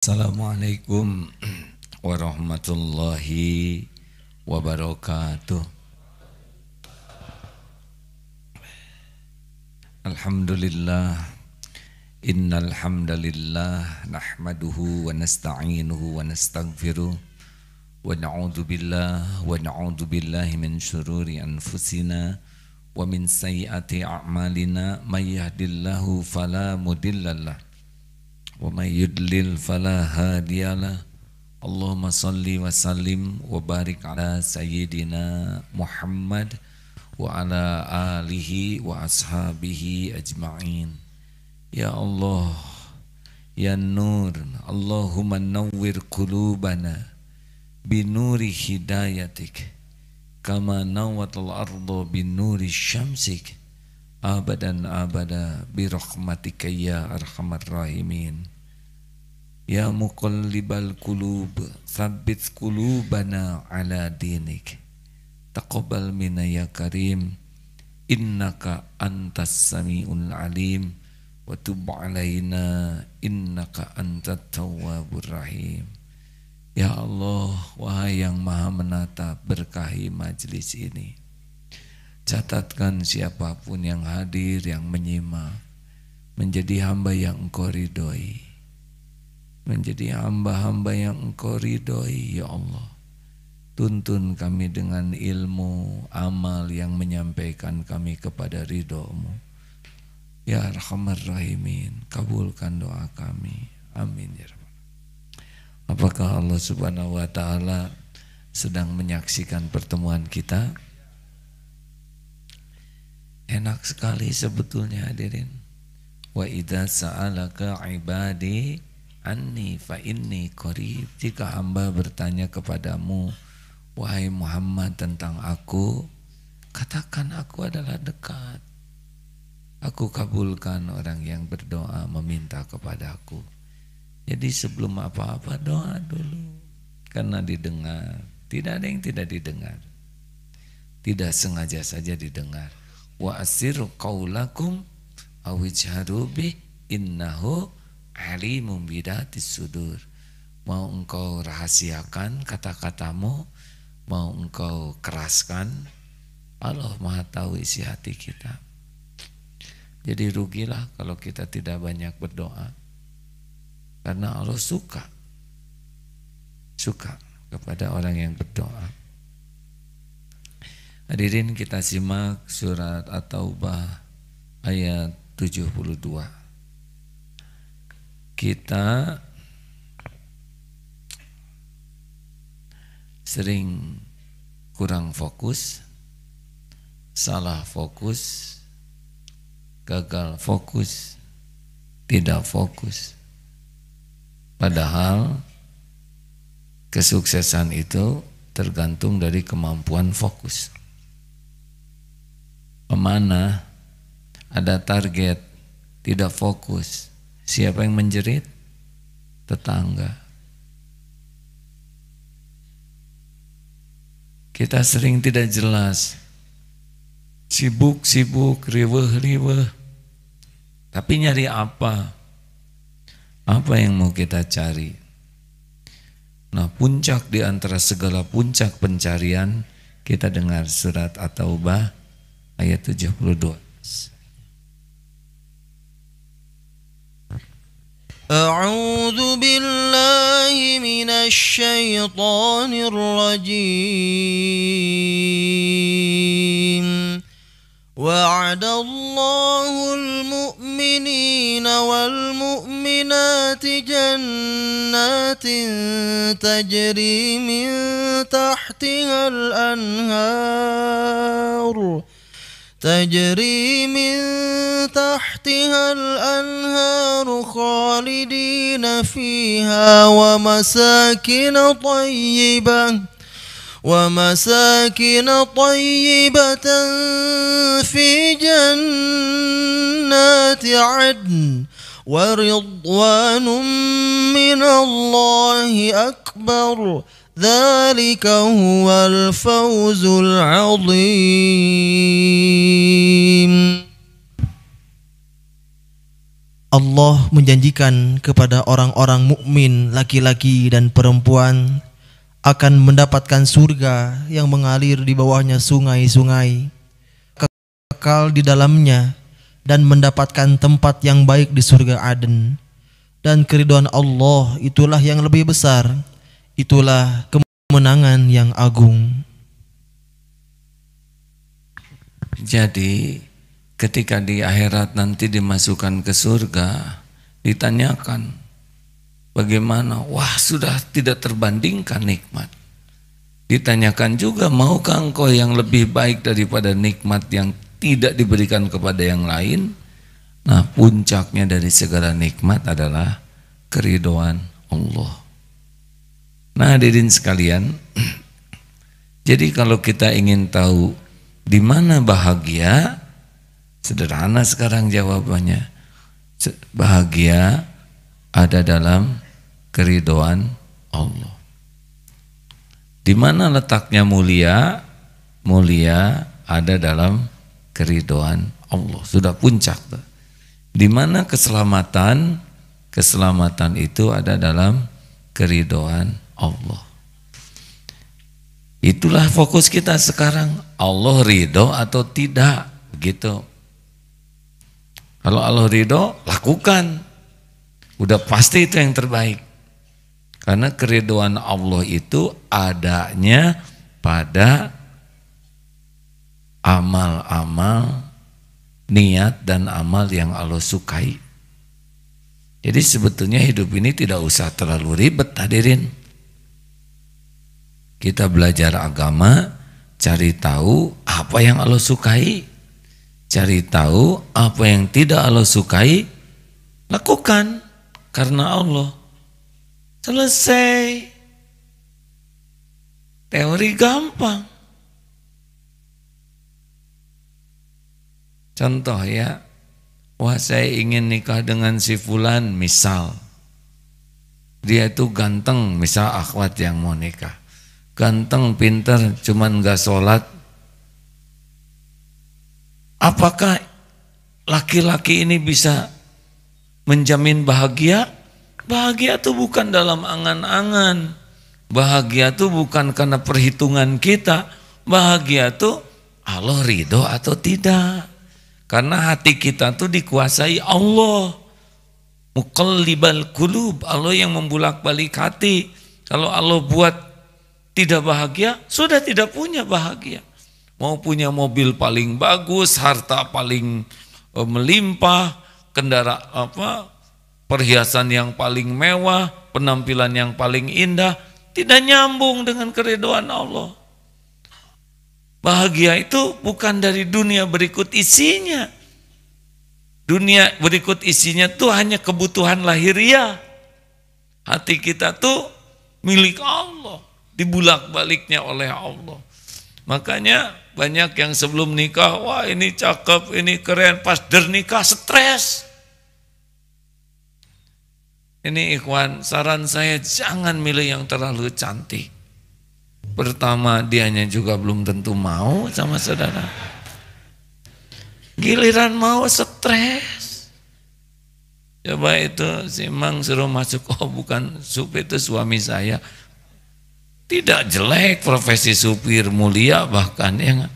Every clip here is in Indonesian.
Assalamualaikum warahmatullahi wabarakatuh. Alhamdulillah, innal hamdalillah nahmaduhu wa nasta'inuhu wa nastaghfiruh wa na'udzu billahi min syururi anfusina wa min sayyiati a'malina may yahdihillahu fala mudhillalah wa may yudlil fala hadiyalah. Allahumma salli wa sallim wa barik ala sayyidina Muhammad wa ala alihi wa ashabihi ajma'in. Ya Allah, ya Nur, Allahumma nawwir qulubana binuri hidayatik kama nawwatal ardu binuri syamsik abadan abada birahmatika ya arhamar rahimin. Ya muqallibal qulub tsabbit qulubana ala dinik taqabbal minna ya karim innaka antas samiul alim wa tub alaina innaka antat tawwabur rahim. Ya Allah, wahai yang maha menata, berkahi majlis ini. Catatkan siapapun yang hadir, yang menyimak, menjadi hamba yang Engkau ridhoi, menjadi hamba-hamba yang Engkau ridhoi. Ya Allah, tuntun kami dengan ilmu, amal yang menyampaikan kami kepada ridho-Mu. Ya Arhamar Rahimin, kabulkan doa kami. Amin ya Rabbal. Apakah Allah Subhanahu wa Ta'ala sedang menyaksikan pertemuan kita? Enak sekali sebetulnya hadirin. Wa idza sa'alaka ibadi anni fa inni qarib. Jika hamba bertanya kepadamu, wahai Muhammad, tentang aku, katakan aku adalah dekat. Aku kabulkan orang yang berdoa meminta kepadaku. Jadi sebelum apa-apa doa dulu, karena didengar. Tidak ada yang tidak didengar. Tidak sengaja saja didengar. Wa asirru qaulakum aw ijharu bi innahu alimum bidatis sudur. Mau engkau rahasiakan kata-katamu, mau engkau keraskan, Allah Maha tahu isi hati kita. Jadi rugilah kalau kita tidak banyak berdoa, karena Allah suka kepada orang yang berdoa. Hadirin, kita simak surat At-Taubah ayat 72. Kita sering kurang fokus, salah fokus, gagal fokus, tidak fokus. Padahal kesuksesan itu tergantung dari kemampuan fokus. Pemanah ada target, tidak fokus, siapa yang menjerit? Tetangga. Kita sering tidak jelas, sibuk, riweh, tapi nyari apa? Apa yang mau kita cari? Nah, puncak di antara segala puncak pencarian, kita dengar surat At-Taubah ayat 72. A'udzu billahi minasy syaithanir rajim. Wa'adallahu al-mu'minina wal-mu'minati jannatin tajri min tahtiha al-anhar تجري من تحتها الأنهار خالدين فيها ومساكن طيبة في جنات عدن ورضوان من الله أكبر ذلك هو الفوز العظيم. Allah menjanjikan kepada orang-orang mukmin laki-laki dan perempuan akan mendapatkan surga yang mengalir di bawahnya sungai-sungai, kekal di dalamnya dan mendapatkan tempat yang baik di surga Aden. Dan keridhaan Allah itulah yang lebih besar, itulah kemenangan yang agung. Jadi ketika di akhirat nanti dimasukkan ke surga, ditanyakan bagaimana? Wah, sudah tidak terbandingkan nikmat. Ditanyakan juga, maukah engkau yang lebih baik daripada nikmat yang tidak diberikan kepada yang lain? Nah, puncaknya dari segala nikmat adalah keridhaan Allah. Nah, hadirin sekalian, jadi kalau kita ingin tahu di mana bahagia, sederhana sekarang jawabannya. Bahagia ada dalam keridhaan Allah. Di mana letaknya mulia? Mulia ada dalam keridhaan Allah. Sudah puncak. Di mana keselamatan? Keselamatan itu ada dalam keridhaan Allah. Itulah fokus kita sekarang. Allah ridho atau tidak, begitu. Kalau Allah ridho, lakukan. Udah pasti itu yang terbaik. Karena keridhaan Allah itu adanya pada amal-amal, niat dan amal yang Allah sukai. Jadi sebetulnya hidup ini tidak usah terlalu ribet, hadirin. Kita belajar agama, cari tahu apa yang Allah sukai, cari tahu apa yang tidak Allah sukai, lakukan karena Allah. Selesai. Teori gampang. Contoh ya, wah saya ingin nikah dengan si fulan misal. Dia itu ganteng, misal akhwat yang mau nikah. Ganteng, pintar, cuman gak sholat. Apakah laki-laki ini bisa menjamin bahagia? Bahagia itu bukan dalam angan-angan. Bahagia itu bukan karena perhitungan kita. Bahagia itu Allah ridho atau tidak. Karena hati kita tuh dikuasai Allah. Muqallibal qulub, Allah yang membulak-balik hati. Kalau Allah buat tidak bahagia, sudah tidak punya bahagia. Mau punya mobil paling bagus, harta paling melimpah, perhiasan yang paling mewah, penampilan yang paling indah, tidak nyambung dengan keridhaan Allah. Bahagia itu bukan dari dunia berikut isinya. Dunia berikut isinya tuh hanya kebutuhan lahiriah. Hati kita tuh milik Allah, dibulak-baliknya oleh Allah. Makanya banyak yang sebelum nikah, wah ini cakep, ini keren, pas nikah stres. Ini ikhwan, saran saya jangan milih yang terlalu cantik. Pertama, dianya juga belum tentu mau sama saudara. Giliran mau stres. Coba itu si Mang suruh masuk, oh bukan supir, itu suami saya. Tidak jelek profesi supir, mulia bahkan ya.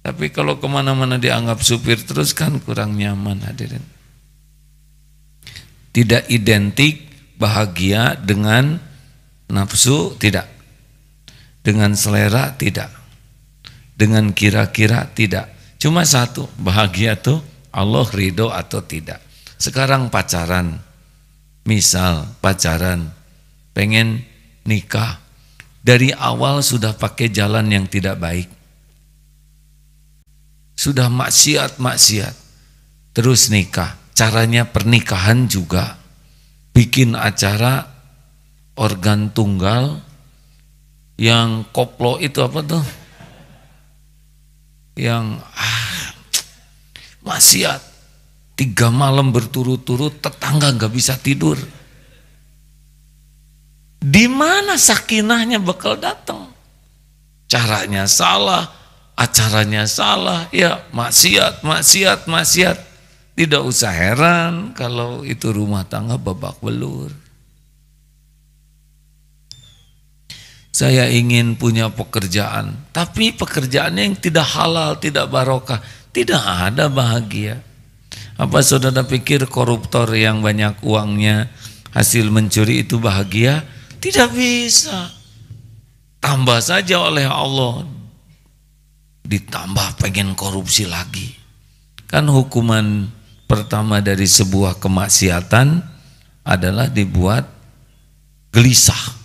Tapi kalau kemana-mana dianggap supir terus kan kurang nyaman, hadirin. Tidak identik bahagia dengan nafsu, tidak. Dengan selera, tidak. Dengan kira-kira, tidak. Cuma satu, bahagia tuh Allah ridho atau tidak. Sekarang pacaran, misal pacaran, pengen nikah. Dari awal sudah pakai jalan yang tidak baik. Sudah maksiat. Terus nikah. Caranya pernikahan juga. Bikin acara organ tunggal. Yang koplo itu apa tuh? Yang maksiat. 3 malam berturut-turut tetangga gak bisa tidur. Di mana sakinahnya bakal datang? Caranya salah, acaranya salah, ya maksiat. Tidak usah heran kalau itu rumah tangga babak belur. Saya ingin punya pekerjaan, tapi pekerjaannya yang tidak halal, tidak barokah, tidak ada bahagia. Apa saudara pikir koruptor yang banyak uangnya hasil mencuri itu bahagia? Tidak bisa. Tambah saja oleh Allah, ditambah pengen korupsi lagi. Kan hukuman pertama dari sebuah kemaksiatan adalah dibuat gelisah.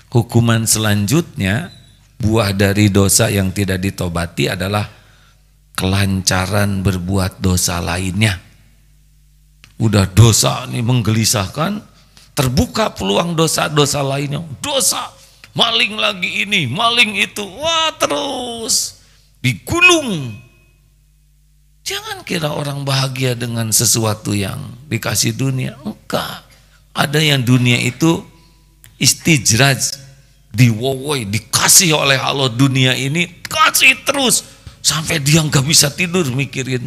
Hukuman selanjutnya, buah dari dosa yang tidak ditobati adalah kelancaran berbuat dosa lainnya. Udah dosa nih menggelisahkan, terbuka peluang dosa-dosa lainnya. Dosa, maling lagi ini, maling itu, wah terus digulung. Jangan kira orang bahagia dengan sesuatu yang dikasih dunia. Enggak. Ada yang dunia itu istijraj, diwowoi, dikasih oleh Allah dunia ini, kasih terus sampai dia nggak bisa tidur mikirin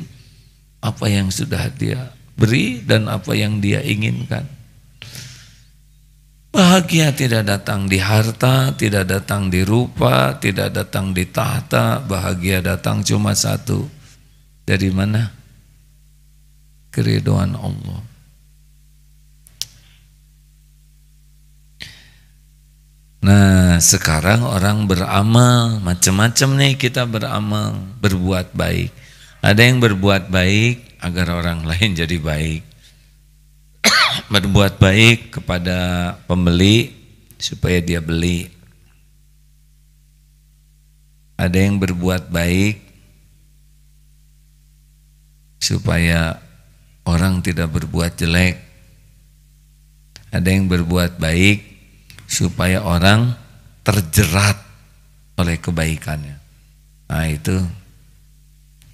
apa yang sudah dia beri dan apa yang dia inginkan. Bahagia tidak datang di harta, tidak datang di rupa, tidak datang di tahta. Bahagia datang cuma satu. Dari mana? Keridhaan Allah. Nah, sekarang orang beramal, macam-macam nih kita beramal, berbuat baik. Ada yang berbuat baik agar orang lain jadi baik. Berbuat baik kepada pembeli supaya dia beli. Ada yang berbuat baik supaya orang tidak berbuat jelek. Ada yang berbuat baik supaya orang terjerat oleh kebaikannya. Nah itu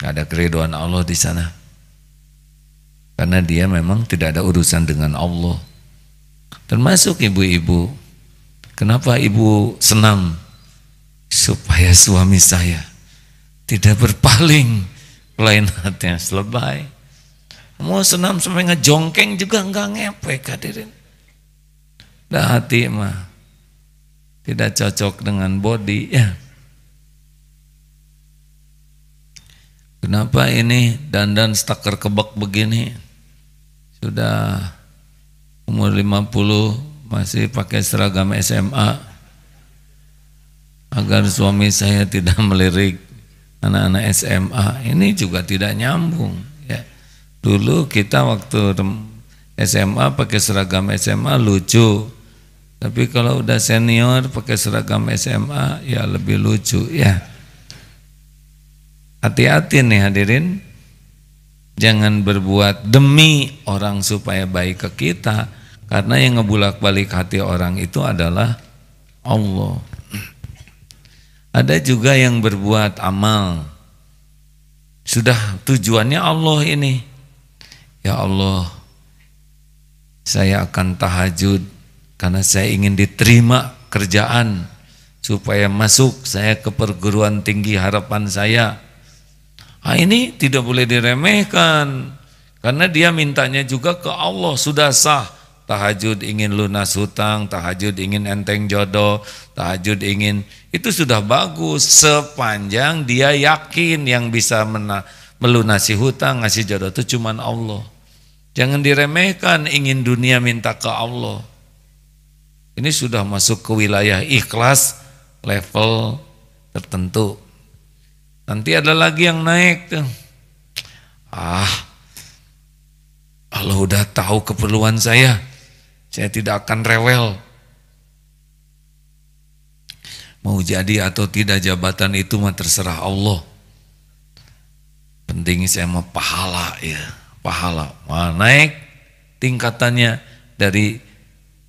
ada keridhaan Allah di sana. Karena dia memang tidak ada urusan dengan Allah. Termasuk ibu-ibu. Kenapa ibu senam? Supaya suami saya tidak berpaling lain hatinya selebay. Mau senam sampai ngejongkeng juga enggak ngepek hadirin. Dah hati mah tidak cocok dengan body ya. Kenapa ini dandan staker kebek begini? Sudah umur 50 masih pakai seragam SMA agar suami saya tidak melirik anak-anak SMA. Ini juga tidak nyambung ya. Dulu kita waktu SMA pakai seragam SMA lucu. Tapi kalau udah senior pakai seragam SMA ya lebih lucu ya. Hati-hati nih hadirin. Jangan berbuat demi orang supaya baik ke kita. Karena yang ngebulak-balik hati orang itu adalah Allah. Ada juga yang berbuat amal. Sudah tujuannya Allah ini. Ya Allah, saya akan tahajud karena saya ingin diterima kerjaan supaya masuk saya ke perguruan tinggi harapan saya. Nah, ini tidak boleh diremehkan karena dia mintanya juga ke Allah. Sudah sah tahajud ingin lunas hutang, tahajud ingin enteng jodoh, tahajud ingin, itu sudah bagus sepanjang dia yakin yang bisa melunasi hutang, ngasih jodoh itu cuman Allah. Jangan diremehkan ingin dunia minta ke Allah. Ini sudah masuk ke wilayah ikhlas level tertentu. Nanti ada lagi yang naik tuh. Allah udah tahu keperluan saya tidak akan rewel. Mau jadi atau tidak jabatan itu mah terserah Allah. Penting saya mau pahala ya, pahala. Naik tingkatannya dari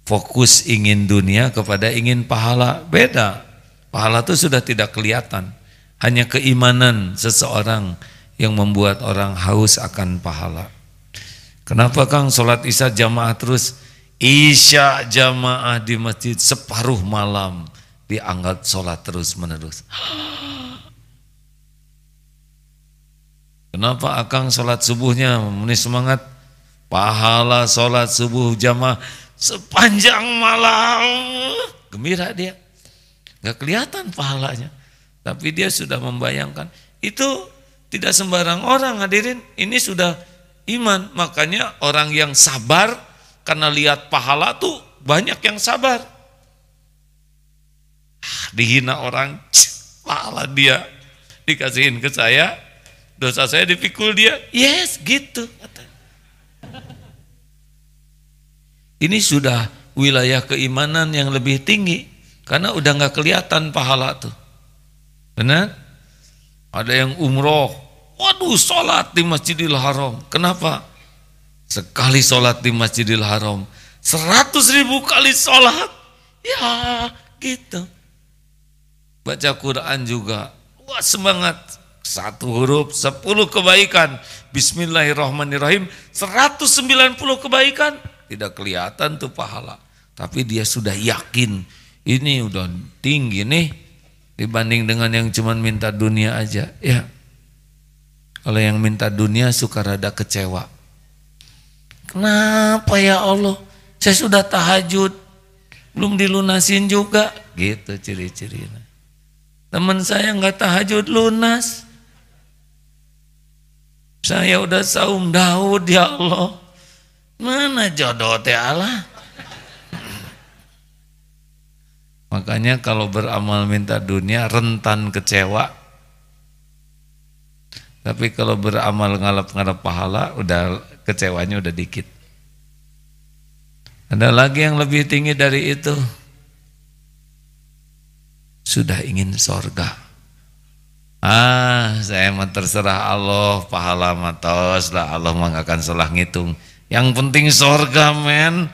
fokus ingin dunia kepada ingin pahala, beda. Pahala itu sudah tidak kelihatan. Hanya keimanan seseorang yang membuat orang haus akan pahala. Kenapa Kang sholat isya jamaah terus? Isya jamaah di masjid separuh malam dianggap sholat terus menerus. Kenapa akang sholat subuhnya memenuhi semangat? Pahala sholat subuh jamaah sepanjang malam. Gembira dia. Gak kelihatan pahalanya. Tapi dia sudah membayangkan. Itu tidak sembarang orang hadirin. Ini sudah iman. Makanya orang yang sabar karena lihat pahala tuh banyak yang sabar. Dihina orang, pahala dia dikasihin ke saya, dosa saya dipikul dia. Yes, gitu. Ini sudah wilayah keimanan yang lebih tinggi karena udah nggak kelihatan pahala tuh. Benar? Ada yang umroh, waduh sholat di Masjidil Haram. Kenapa? Sekali sholat di Masjidil Haram 100.000 kali sholat. Ya gitu. Baca Quran juga, wah semangat. 1 huruf 10 kebaikan. Bismillahirrahmanirrahim 190 kebaikan. Tidak kelihatan tuh pahala. Tapi dia sudah yakin ini udah tinggi nih dibanding dengan yang cuma minta dunia aja. Ya. Kalau yang minta dunia suka rada kecewa. Kenapa ya Allah? Saya sudah tahajud, belum dilunasin juga. Gitu ciri-cirinya. Teman saya nggak tahajud lunas. Saya udah saum Daud ya Allah. Mana jodoh teh Allah? Makanya kalau beramal minta dunia rentan kecewa. Tapi kalau beramal ngalap-ngalap pahala udah kecewanya udah dikit. Ada lagi yang lebih tinggi dari itu. Sudah ingin sorga. Saya mah terserah Allah, pahala matos lah, Allah mah gak akan salah ngitung. Yang penting sorga men.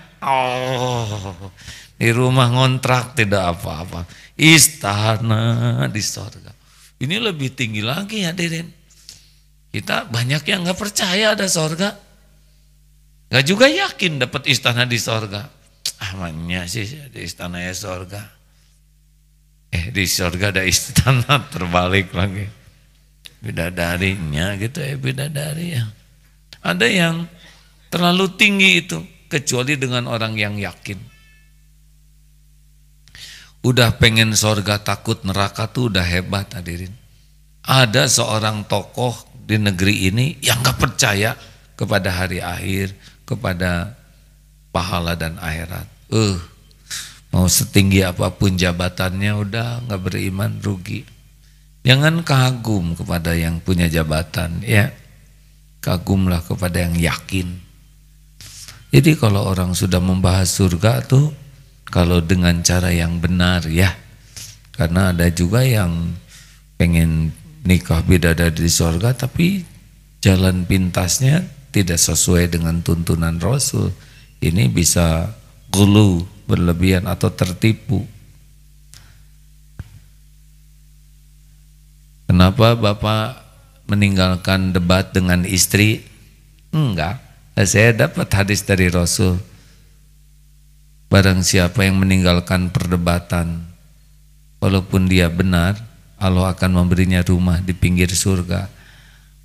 Di rumah ngontrak tidak apa-apa. Istana di sorga. Ini lebih tinggi lagi hadirin. Kita banyak yang gak percaya ada sorga. Gak juga yakin dapat istana di sorga. Ahmanya sih di istana ya sorga. Di sorga ada istana, terbalik lagi. Bidadarinya gitu ya, bidadari ya. Ada yang terlalu tinggi itu, kecuali dengan orang yang yakin. Udah pengen sorga takut neraka tuh udah hebat hadirin. Ada seorang tokoh di negeri ini yang gak percaya kepada hari akhir, kepada pahala dan akhirat. Mau setinggi apapun jabatannya udah gak beriman, rugi. Jangan kagum kepada yang punya jabatan, ya. Kagumlah kepada yang yakin. Jadi kalau orang sudah membahas surga tuh kalau dengan cara yang benar ya. Karena ada juga yang pengen nikah bidadari di surga tapi jalan pintasnya tidak sesuai dengan tuntunan Rasul. Ini bisa gulu, berlebihan atau tertipu. Kenapa Bapak meninggalkan debat dengan istri? Enggak. Saya dapat hadis dari Rasul. Barang siapa yang meninggalkan perdebatan, walaupun dia benar, Allah akan memberinya rumah di pinggir surga.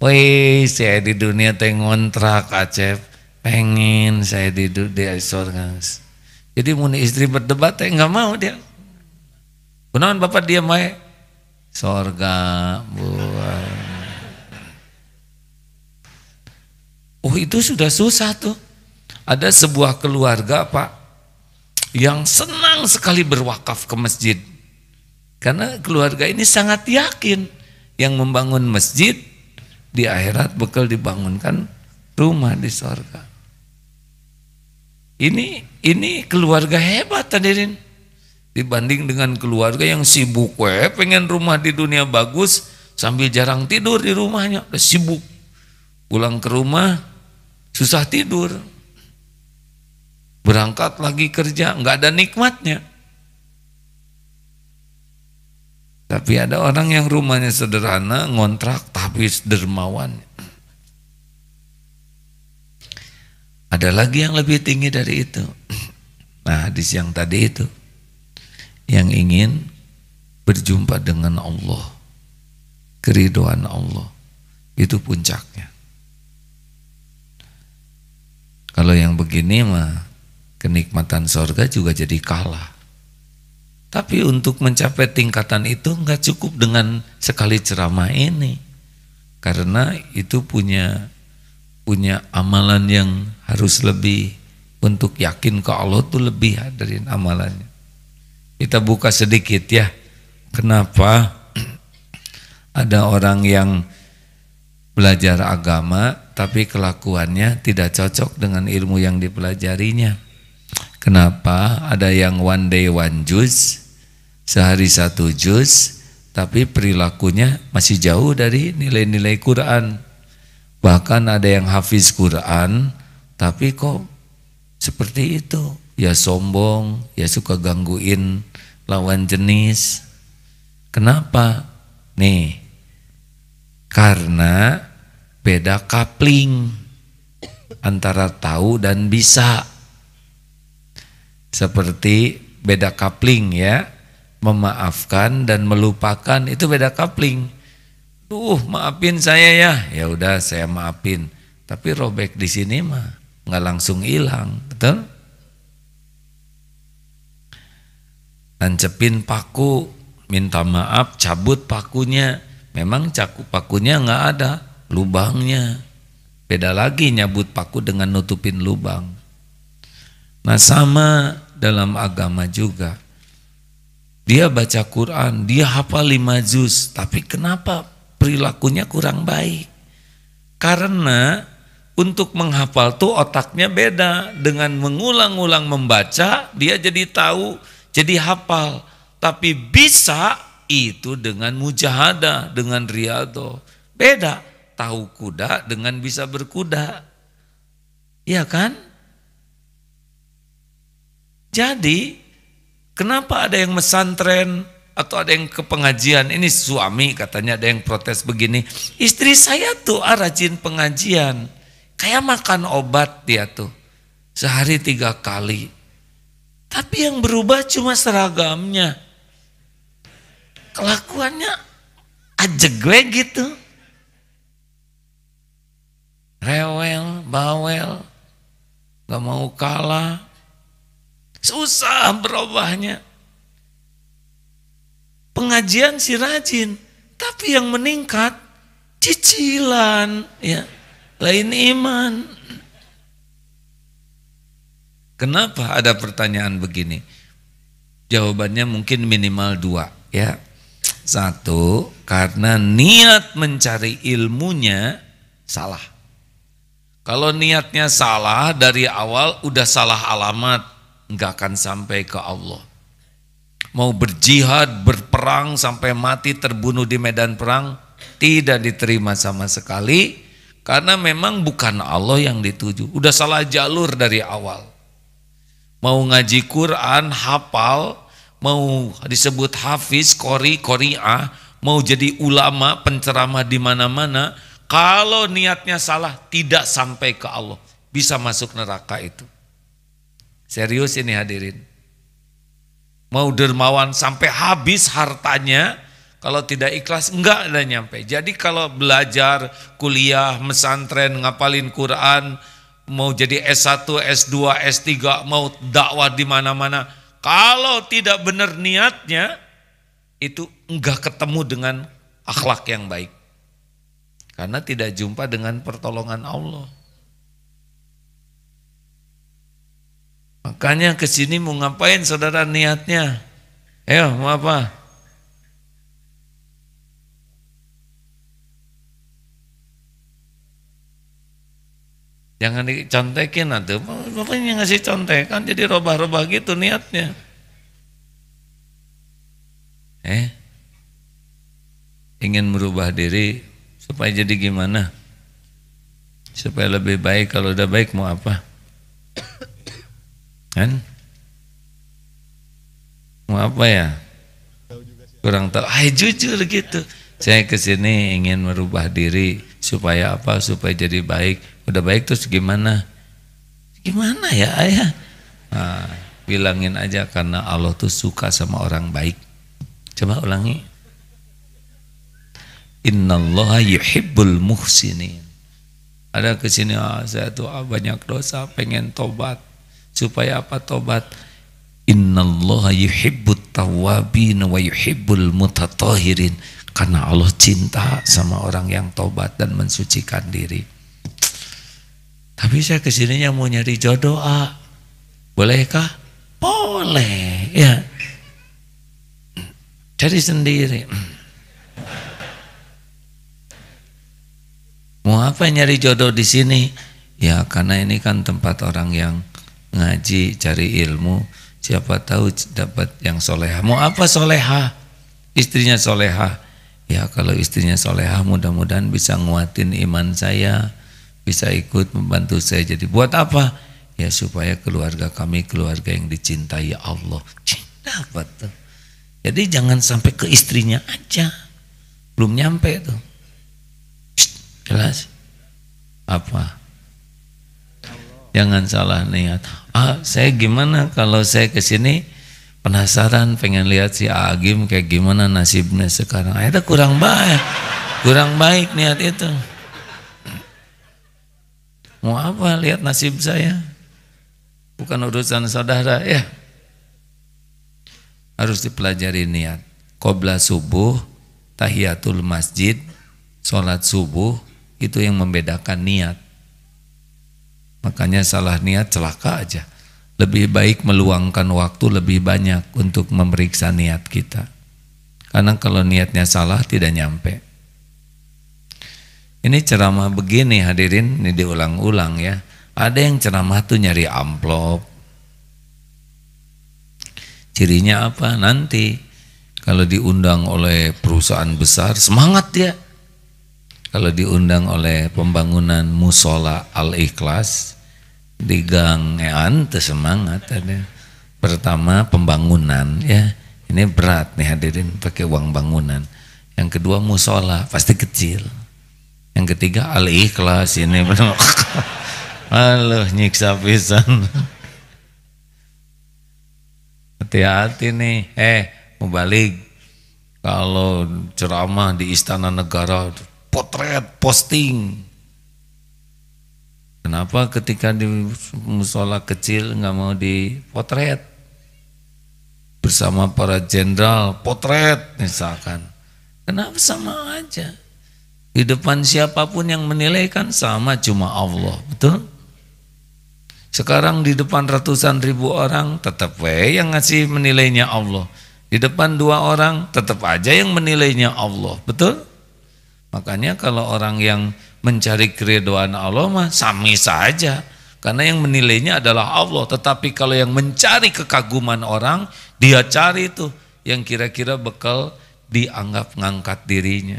Woi, saya di dunia teh ngontrak Acep, pengen saya di surga. Jadi mun istri berdebat teh nggak mau dia. Kunaon Bapak diam wae? Surga buah. Oh itu sudah susah tuh. Ada sebuah keluarga Pak yang senang sekali berwakaf ke masjid. Karena keluarga ini sangat yakin yang membangun masjid di akhirat bakal dibangunkan rumah di surga. Ini keluarga hebat hadirin. Dibanding dengan keluarga yang sibuk pengen rumah di dunia bagus sambil jarang tidur di rumahnya, udah sibuk. Pulang ke rumah susah tidur. Berangkat lagi kerja, nggak ada nikmatnya. Tapi ada orang yang rumahnya sederhana, ngontrak tapi dermawan. Ada lagi yang lebih tinggi dari itu. Nah, hadis yang tadi itu, yang ingin berjumpa dengan Allah, keridhaan Allah, Itu puncaknya. Kalau yang begini mah kenikmatan sorga juga jadi kalah. Tapi untuk mencapai tingkatan itu nggak cukup dengan sekali ceramah ini. Karena itu punya amalan yang harus lebih. Untuk yakin ke Allah tuh lebih hadirin amalannya. Kita buka sedikit ya. Kenapa ada orang yang belajar agama tapi kelakuannya tidak cocok dengan ilmu yang dipelajarinya. Kenapa ada yang one day one juz, sehari 1 juz, tapi perilakunya masih jauh dari nilai-nilai Quran. Bahkan ada yang hafiz Quran tapi kok seperti itu, ya sombong, ya suka gangguin lawan jenis. Kenapa? Nih, karena beda kapling antara tahu dan bisa. Seperti beda kapling ya, memaafkan dan melupakan itu beda kapling. Maafin saya ya, ya udah saya maafin. Tapi robek di sini mah nggak langsung hilang, betul? Nancepin paku, minta maaf, cabut pakunya. Memang pakunya nggak ada, lubangnya. Beda lagi nyabut paku dengan nutupin lubang. Nah sama dalam agama juga. Dia baca Quran, dia hafal 5 juz, tapi kenapa perilakunya kurang baik? Karena untuk menghafal tuh otaknya beda. Dengan mengulang-ulang membaca, dia jadi tahu, jadi hafal. Tapi bisa itu dengan mujahadah, dengan riyadhah. Beda, tahu kuda dengan bisa berkuda. Iya kan? Jadi, kenapa ada yang mesantren atau ada yang ke pengajian? Ini suami katanya ada yang protes begini. Istri saya tuh rajin pengajian. Kayak makan obat dia tuh. Sehari 3 kali. Tapi yang berubah cuma seragamnya. Kelakuannya ajegwe gitu. Rewel, bawel. Gak mau kalah. Susah berubahnya. Pengajian sih rajin. Tapi yang meningkat cicilan ya. Lain iman. Kenapa ada pertanyaan begini? Jawabannya mungkin minimal 2 ya. 1, karena niat mencari ilmunya salah. Kalau niatnya salah dari awal udah salah alamat, nggak akan sampai ke Allah. Mau berjihad, berperang sampai mati terbunuh di medan perang tidak diterima sama sekali. Karena memang bukan Allah yang dituju. Udah salah jalur dari awal. Mau ngaji Quran, hafal, mau disebut hafiz, qori'ah, mau jadi ulama, penceramah di mana-mana, kalau niatnya salah tidak sampai ke Allah. Bisa masuk neraka itu. Serius ini hadirin. Mau dermawan sampai habis hartanya, kalau tidak ikhlas enggak ada nyampe. Jadi kalau belajar, kuliah, mesantren, ngapalin Quran, mau jadi S1, S2, S3, mau dakwah di mana-mana, kalau tidak benar niatnya, itu enggak ketemu dengan akhlak yang baik. Karena tidak jumpa dengan pertolongan Allah. Makanya kesini mau ngapain saudara niatnya? Ayo mau apa? Jangan dicontekin atuh. Bapaknya ngasih contekan jadi robah-robah gitu niatnya. Ingin merubah diri supaya jadi gimana? Supaya lebih baik. Kalau udah baik mau apa? Kan? Mau apa ya? Kurang tahu. Jujur gitu. Saya kesini ingin merubah diri supaya apa? Supaya jadi baik. Udah baik terus gimana? Gimana ya ayah? Nah, bilangin aja karena Allah tuh suka sama orang baik. Coba ulangi. Innallaha yuhibbul muhsinin. Ada kesini, saya tuh banyak dosa, pengen tobat. Supaya apa tobat? Innallaha yuhibbut tawwabin wa yuhibbul mutatahhirin. Karena Allah cinta sama orang yang tobat dan mensucikan diri. Tapi saya kesininya mau nyari jodoh, bolehkah? Boleh, ya. Cari sendiri. Mau apa nyari jodoh di sini? Ya karena ini kan tempat orang yang ngaji, cari ilmu. Siapa tahu dapat yang soleha. Mau apa soleha? Istrinya soleha. Ya kalau istrinya soleha mudah-mudahan bisa nguatin iman saya, bisa ikut membantu saya. Jadi buat apa? Ya supaya keluarga kami keluarga yang dicintai Allah. Dapat tuh. Jadi jangan sampai ke istrinya aja. Belum nyampe tuh. Jelas? Apa? Jangan salah niat. Saya gimana kalau saya kesini penasaran pengen lihat si Agim kayak gimana nasibnya sekarang. Itu kurang baik niat itu. Mau apa lihat nasib saya? Bukan urusan saudara ya. Harus dipelajari niat. Qobla subuh, tahiyatul masjid, sholat subuh, itu yang membedakan niat. Makanya salah niat celaka aja. Lebih baik meluangkan waktu lebih banyak untuk memeriksa niat kita. Karena kalau niatnya salah tidak nyampe. Ini ceramah begini hadirin, ini diulang-ulang ya. Ada yang ceramah tuh nyari amplop. Cirinya apa? Nanti kalau diundang oleh perusahaan besar semangat dia. Kalau diundang oleh pembangunan musola Al-Ikhlas di Gang Ean semangat ada. Pertama pembangunan ya. Ini berat nih hadirin pakai uang bangunan. Yang kedua musola pasti kecil. Yang ketiga Al-Ikhlas ini benar. Aduh nyiksa pisan. Hati-hati nih. Mau balik. Kalau ceramah di Istana Negara potret, posting. Kenapa ketika di musola kecil nggak mau dipotret? Bersama para jenderal, potret misalkan. Kenapa sama aja? Di depan siapapun yang menilai kan sama, cuma Allah, betul? Sekarang di depan ratusan ribu orang, tetap yang ngasih menilainya Allah. Di depan 2 orang, tetap aja yang menilainya Allah, betul? Makanya kalau orang yang mencari keridhaan Allah mah sami saja. Karena yang menilainya adalah Allah. Tetapi kalau yang mencari kekaguman orang, dia cari itu yang kira-kira bekal dianggap ngangkat dirinya.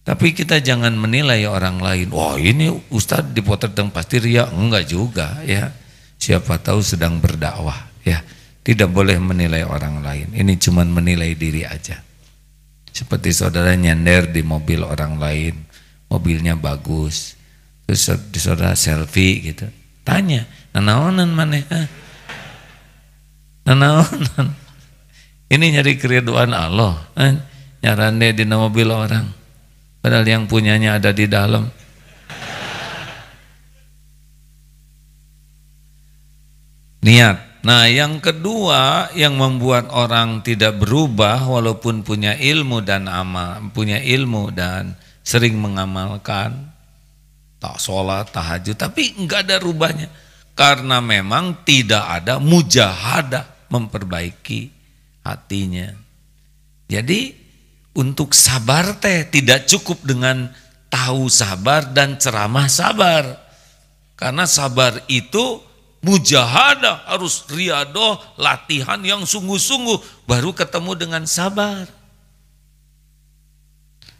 Tapi kita jangan menilai orang lain. Wah ini Ustadz dipotret dan pasti ria. Enggak juga ya. Siapa tahu sedang berdakwah ya. Tidak boleh menilai orang lain. Ini cuma menilai diri aja. Seperti saudara nyender di mobil orang lain, mobilnya bagus, terus saudara selfie gitu, tanya, nanaonan mana? Nanaonan? Ini nyari keridhaan Allah, nyarande di mobil orang, padahal yang punyanya ada di dalam. Niat. Nah yang kedua yang membuat orang tidak berubah walaupun punya ilmu dan sering mengamalkan tak sholat, tahajud, tapi enggak ada rubahnya karena memang tidak ada mujahadah memperbaiki hatinya. Jadi untuk sabar tidak cukup dengan tahu sabar dan ceramah sabar, karena sabar itu mujahadah, harus riadoh, latihan yang sungguh-sungguh baru ketemu dengan sabar.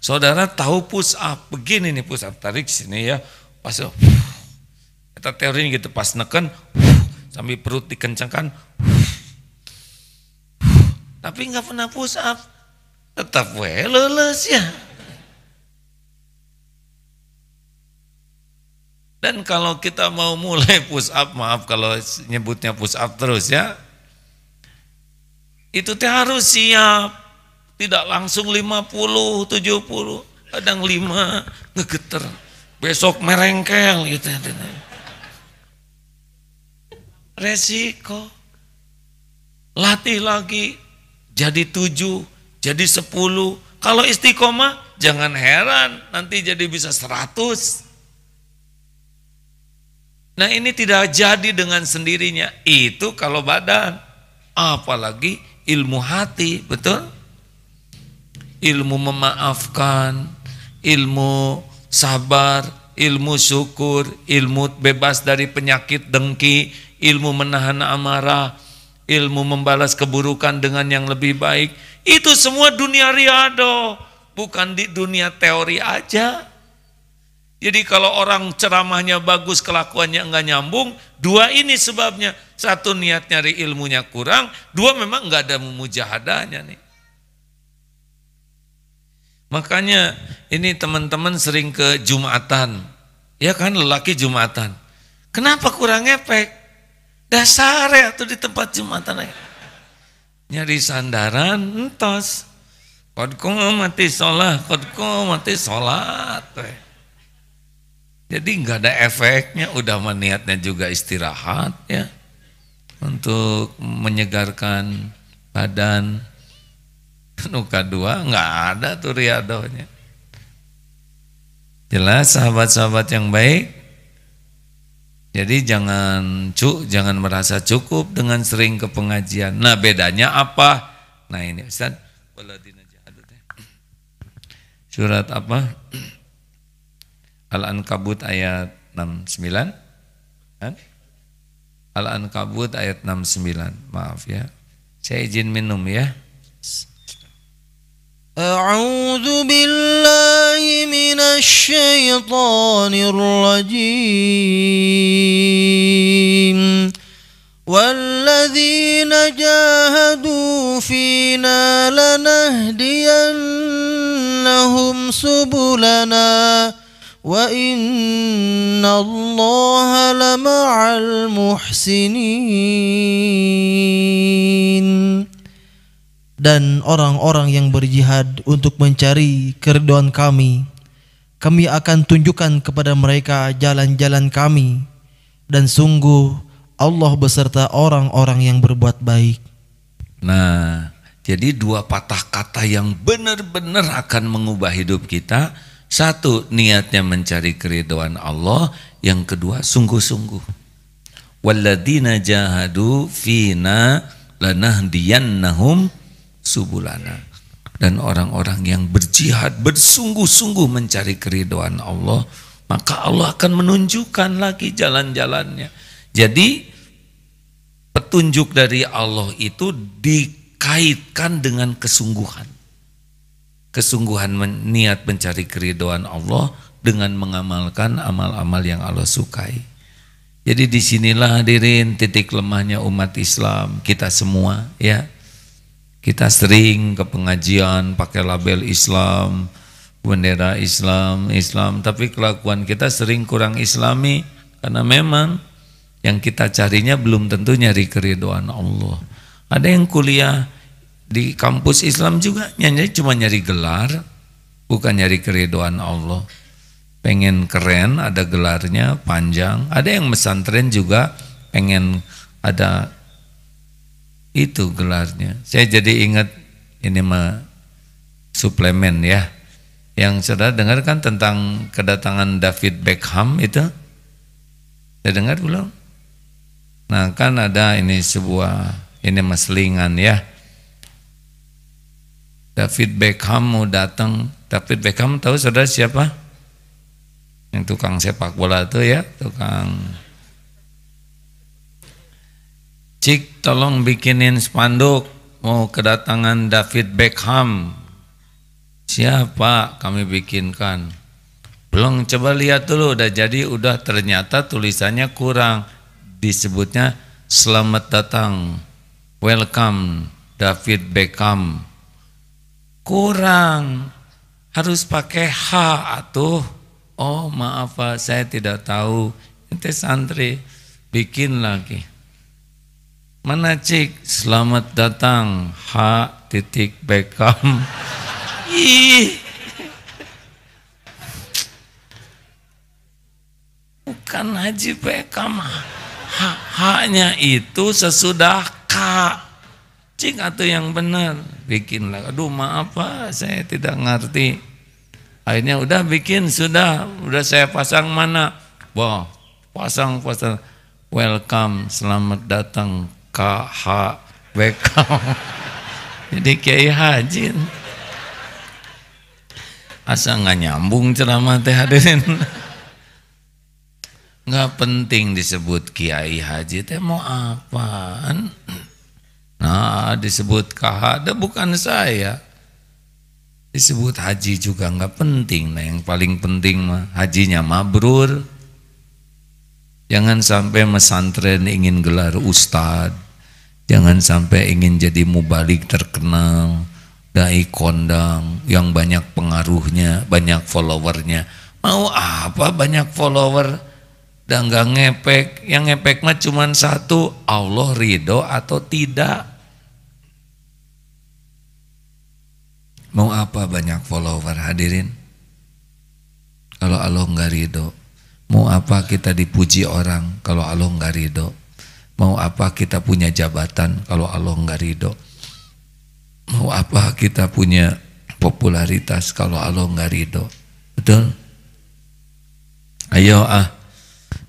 Saudara tahu push up, begini nih push up, tarik sini ya, pas kita teorinya gitu, pas neken sambil perut dikencangkan, tapi nggak pernah push up, tetap leles ya. Dan kalau kita mau mulai push up, maaf kalau nyebutnya push up terus ya, itu harus siap. tidak langsung 50, 70, kadang 5 ngegeter. Besok merengkel gitu. Resiko. Latih lagi jadi 7, jadi 10. Kalau istiqomah jangan heran nanti jadi bisa 100. Nah ini tidak jadi dengan sendirinya. Itu kalau badan. Apalagi ilmu hati, betul? Ilmu memaafkan, ilmu sabar, ilmu syukur, ilmu bebas dari penyakit dengki, ilmu menahan amarah, ilmu membalas keburukan dengan yang lebih baik. Itu semua dunia riyadhah, bukan di dunia teori aja. Jadi kalau orang ceramahnya bagus, kelakuannya enggak nyambung, 2 ini sebabnya. 1 niat nyari ilmunya kurang, 2 memang enggak ada mujahadahnya nih. Makanya ini teman-teman sering ke Jumatan. Ya kan, lelaki Jumatan. Kenapa kurang efek? Dasar ya tuh di tempat Jumatan. Nyari sandaran, entos. Kodku mati sholat. Jadi nggak ada efeknya, udah niatnya juga istirahat ya, untuk menyegarkan badan. Nuka 2 nggak ada tuh riyadhahnya. Jelas sahabat-sahabat yang baik. Jadi jangan merasa cukup dengan sering ke pengajian. Nah bedanya apa? Nah ini Ustaz, surat apa? Al-Ankabut ayat 69. Al-Ankabut ayat 69. Maaf ya. Saya izin minum ya. A'udzu billahi minasy syaithanir rajim. Walladzina jahadu fina lanahdiyannahum subulana wa innallaha lama'al muhsinin. Dan orang-orang yang berjihad untuk mencari keridhaan kami akan tunjukkan kepada mereka jalan-jalan kami, dan sungguh Allah beserta orang-orang yang berbuat baik. Nah, jadi 2 patah kata yang benar-benar akan mengubah hidup kita. 1, niatnya mencari keridhaan Allah. Yang kedua, sungguh-sungguh. Walladzina jahadu fina lanahdiyannahum subulana. Dan orang-orang yang berjihad bersungguh-sungguh mencari keridhaan Allah, maka Allah akan menunjukkan lagi jalan-jalannya. Jadi petunjuk dari Allah itu dikaitkan dengan kesungguhan. Kesungguhan niat mencari keridhaan Allah dengan mengamalkan amal-amal yang Allah sukai. Jadi disinilah hadirin titik lemahnya umat Islam, kita semua ya. Kita sering ke pengajian pakai label Islam, bendera Islam, tapi kelakuan kita sering kurang Islami, karena memang yang kita carinya belum tentu nyari keridhaan Allah. Ada yang kuliah di kampus Islam juga cuma nyari gelar, bukan nyari keridhaan Allah. Pengen keren, ada gelarnya panjang. Ada yang pesantren juga pengen ada itu gelarnya. Saya jadi ingat ini mah suplemen ya. Yang saudara dengar kan tentang kedatangan David Beckham itu? Saya dengar belum? Nah kan ada ini sebuah ini maslingan ya. David Beckham mau datang. David Beckham tahu saudara siapa? Yang tukang sepak bola itu ya, tukang. Cik tolong bikinin spanduk mau kedatangan David Beckham. Siapa? Kami bikinkan. Belum, coba lihat dulu, udah jadi, udah, ternyata tulisannya kurang. Disebutnya selamat datang, welcome David Beckham. Kurang, harus pakai H atuh. Oh maaf Pak, saya tidak tahu. Ente santri, bikin lagi. Mana Cik? Selamat datang H. Beckham. Ih. Bukan Haji Beckham. H-nya itu sesudah K. Cik atau yang benar? Bikinlah. Aduh maaf Pak, saya tidak ngerti. Akhirnya udah bikin, sudah saya pasang mana? Wah, pasang. Welcome, selamat datang KH Beckham. Jadi Kiai Haji. Asa nggak nyambung ceramah teh hadirin. Nggak penting disebut Kiai Haji teh mau apaan? Nah disebut KH, dah bukan saya. Disebut haji juga nggak penting. Nah yang paling penting mah hajinya mabrur. Jangan sampai mesantren ingin gelar ustadz, jangan sampai ingin jadi mubalik terkenal, dai kondang yang banyak pengaruhnya, banyak followernya. Mau apa banyak follower dan nggak ngepek? Yang ngepek mah cuma satu, Allah ridho atau tidak. Mau apa banyak follower hadirin? Kalau Allah nggak ridho. Mau apa kita dipuji orang kalau Allah nggak ridho? Mau apa kita punya jabatan kalau Allah nggak ridho? Mau apa kita punya popularitas kalau Allah nggak ridho? Betul? Ayo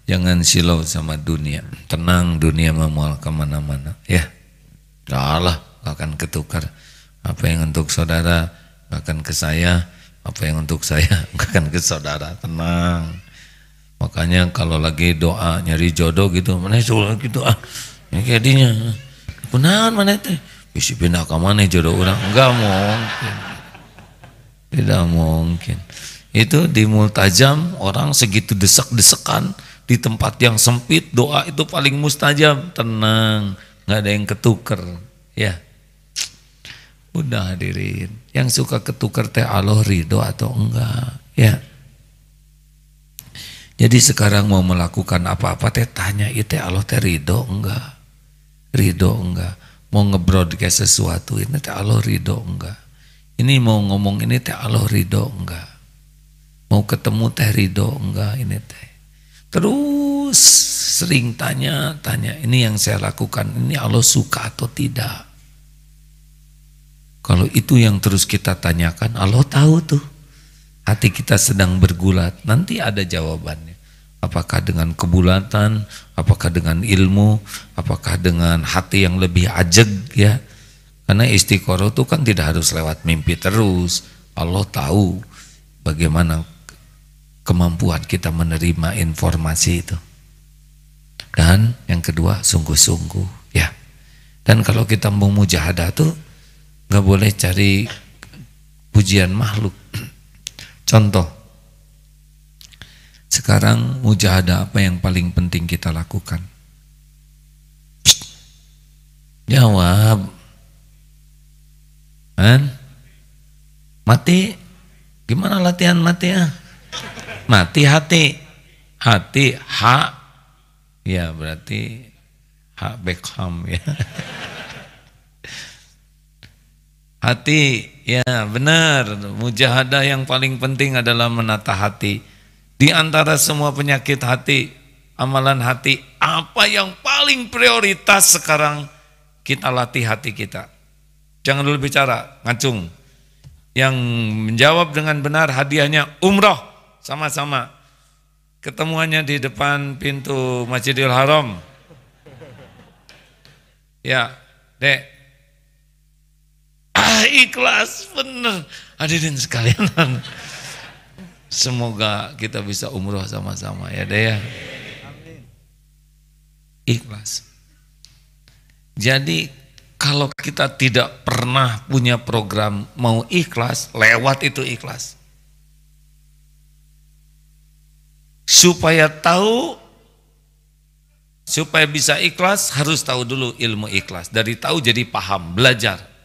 jangan silau sama dunia. Tenang, dunia memual kemana-mana. Ya, Allah akan ketukar. Apa yang untuk saudara akan ke saya, apa yang untuk saya akan ke saudara. Tenang. Makanya kalau lagi doa nyari jodoh gitu, mana soal gitu yang kayak dinya, kunaon mana teh, bisa pindah ke mana jodoh orang? Enggak mungkin, tidak mungkin. Itu di multajam orang segitu desak-desakan di tempat yang sempit, doa itu paling mustajab. Tenang, nggak ada yang ketuker, ya. Udah hadirin, yang suka ketuker teh Allah ridho atau enggak, ya. Jadi sekarang mau melakukan apa-apa teh tanya itu Allah teh ridho enggak? Ridho enggak? Mau nge-broadcast sesuatu ini teh Allah ridho enggak? Ini mau ngomong ini teh Allah ridho enggak? Mau ketemu teh ridho enggak ini teh? Terus sering tanya ini yang saya lakukan ini Allah suka atau tidak? Kalau itu yang terus kita tanyakan, Allah tahu tuh. Hati kita sedang bergulat, nanti ada jawabannya. Apakah dengan kebulatan, apakah dengan ilmu, apakah dengan hati yang lebih ajeg ya. Karena istiqoroh itu kan tidak harus lewat mimpi terus. Allah tahu bagaimana kemampuan kita menerima informasi itu. Dan yang kedua sungguh-sungguh ya. Dan kalau kita mau mujahadah tuh nggak boleh cari pujian makhluk. Contoh, sekarang mujahadah apa yang paling penting kita lakukan? Jawab. Mati? Gimana latihan mati ya? Mati hati. Hati, hak. Ya berarti hak Beckham ya. Hati, ya benar. Mujahadah yang paling penting adalah menata hati. Di antara semua penyakit hati, amalan hati, apa yang paling prioritas sekarang kita latih hati kita? Jangan dulu bicara, ngacung. Yang menjawab dengan benar hadiahnya umroh sama-sama. Ketemuannya di depan pintu Masjidil Haram. Ya, Dek. Ikhlas bener hadirin sekalian. Semoga kita bisa umroh sama-sama ya deh ya. Ikhlas. Jadi kalau kita tidak pernah punya program mau ikhlas, lewat itu ikhlas. Supaya tahu, supaya bisa ikhlas harus tahu dulu ilmu ikhlas. Dari tahu jadi paham, belajar.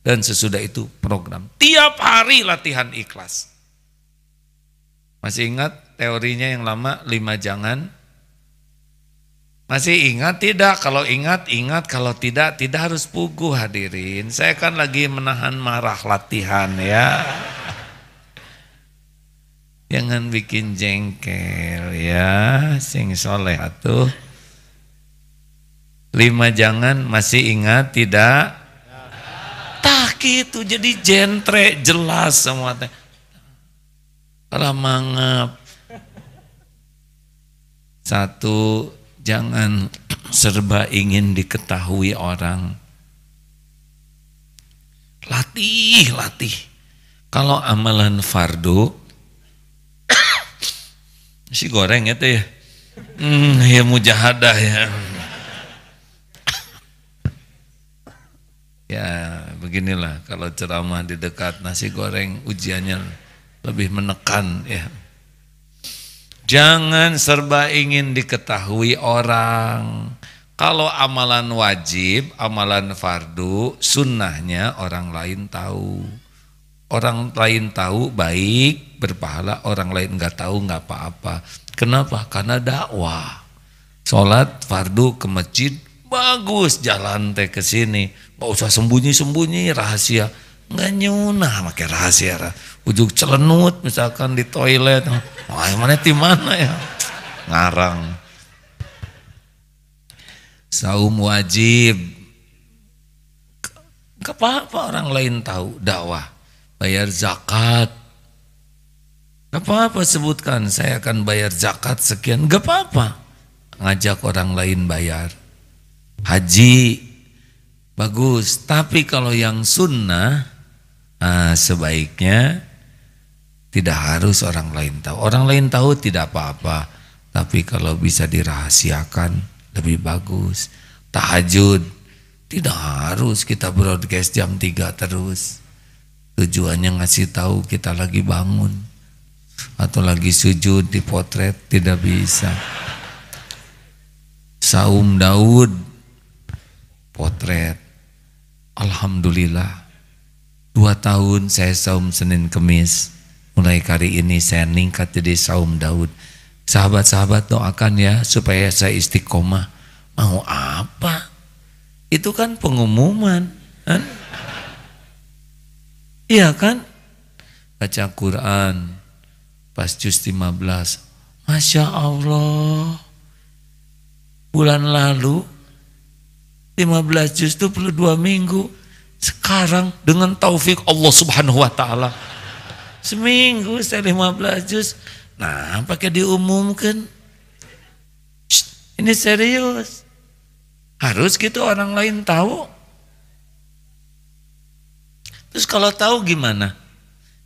Dan sesudah itu program. Tiap hari latihan ikhlas. Masih ingat teorinya yang lama 5 jangan? Masih ingat tidak? Kalau ingat, ingat. Kalau tidak, tidak harus puguh hadirin. Saya kan lagi menahan marah latihan ya. Jangan bikin jengkel ya, sing soleh atuh. 5 jangan, masih ingat tidak? Tak gitu, jadi jentre jelas semua teh. Kalau mangap. 1, jangan serba ingin diketahui orang. Latih. Kalau amalan fardu, si goreng itu ya. Ya mujahadah ya. Ya beginilah kalau ceramah di dekat nasi goreng ujiannya lebih menekan ya. Jangan serba ingin diketahui orang. Kalau amalan wajib, amalan fardu, sunnahnya orang lain tahu. Orang lain tahu baik, berpahala, orang lain nggak tahu nggak apa-apa. Kenapa? Karena dakwah. Sholat fardu ke masjid, bagus jalan teh ke sini. Nggak usah sembunyi-sembunyi, rahasia. Nggak nyunah pakai rahasia. Ujung celenut misalkan di toilet. Wah, mana di mana ya? Ngarang. Saum wajib. Gak apa-apa orang lain tahu, dakwah. Bayar zakat. Gak apa-apa sebutkan, saya akan bayar zakat sekian. Gak apa-apa. Ngajak orang lain bayar. Haji. Bagus. Tapi kalau yang sunnah, sebaiknya tidak harus orang lain tahu. Orang lain tahu tidak apa-apa. Tapi kalau bisa dirahasiakan lebih bagus. Tahajud tidak harus kita broadcast jam 3 terus. Tujuannya ngasih tahu kita lagi bangun atau lagi sujud di potret, tidak bisa. Saum Daud potret. Alhamdulillah 2 tahun saya saum Senin Kemis. Mulai kali ini saya ningkat jadi saum Daud. Sahabat-sahabat doakan ya supaya saya istiqomah. Mau apa? Itu kan pengumuman kan? Iya kan? Baca Quran pas juz 15. Masya Allah. Bulan lalu 15 juz itu perlu 2 minggu. Sekarang dengan taufik Allah Subhanahu wa taala seminggu saya 15 juz. Nah, pakai diumumkan. Ini serius. Harus gitu orang lain tahu. Terus kalau tahu gimana?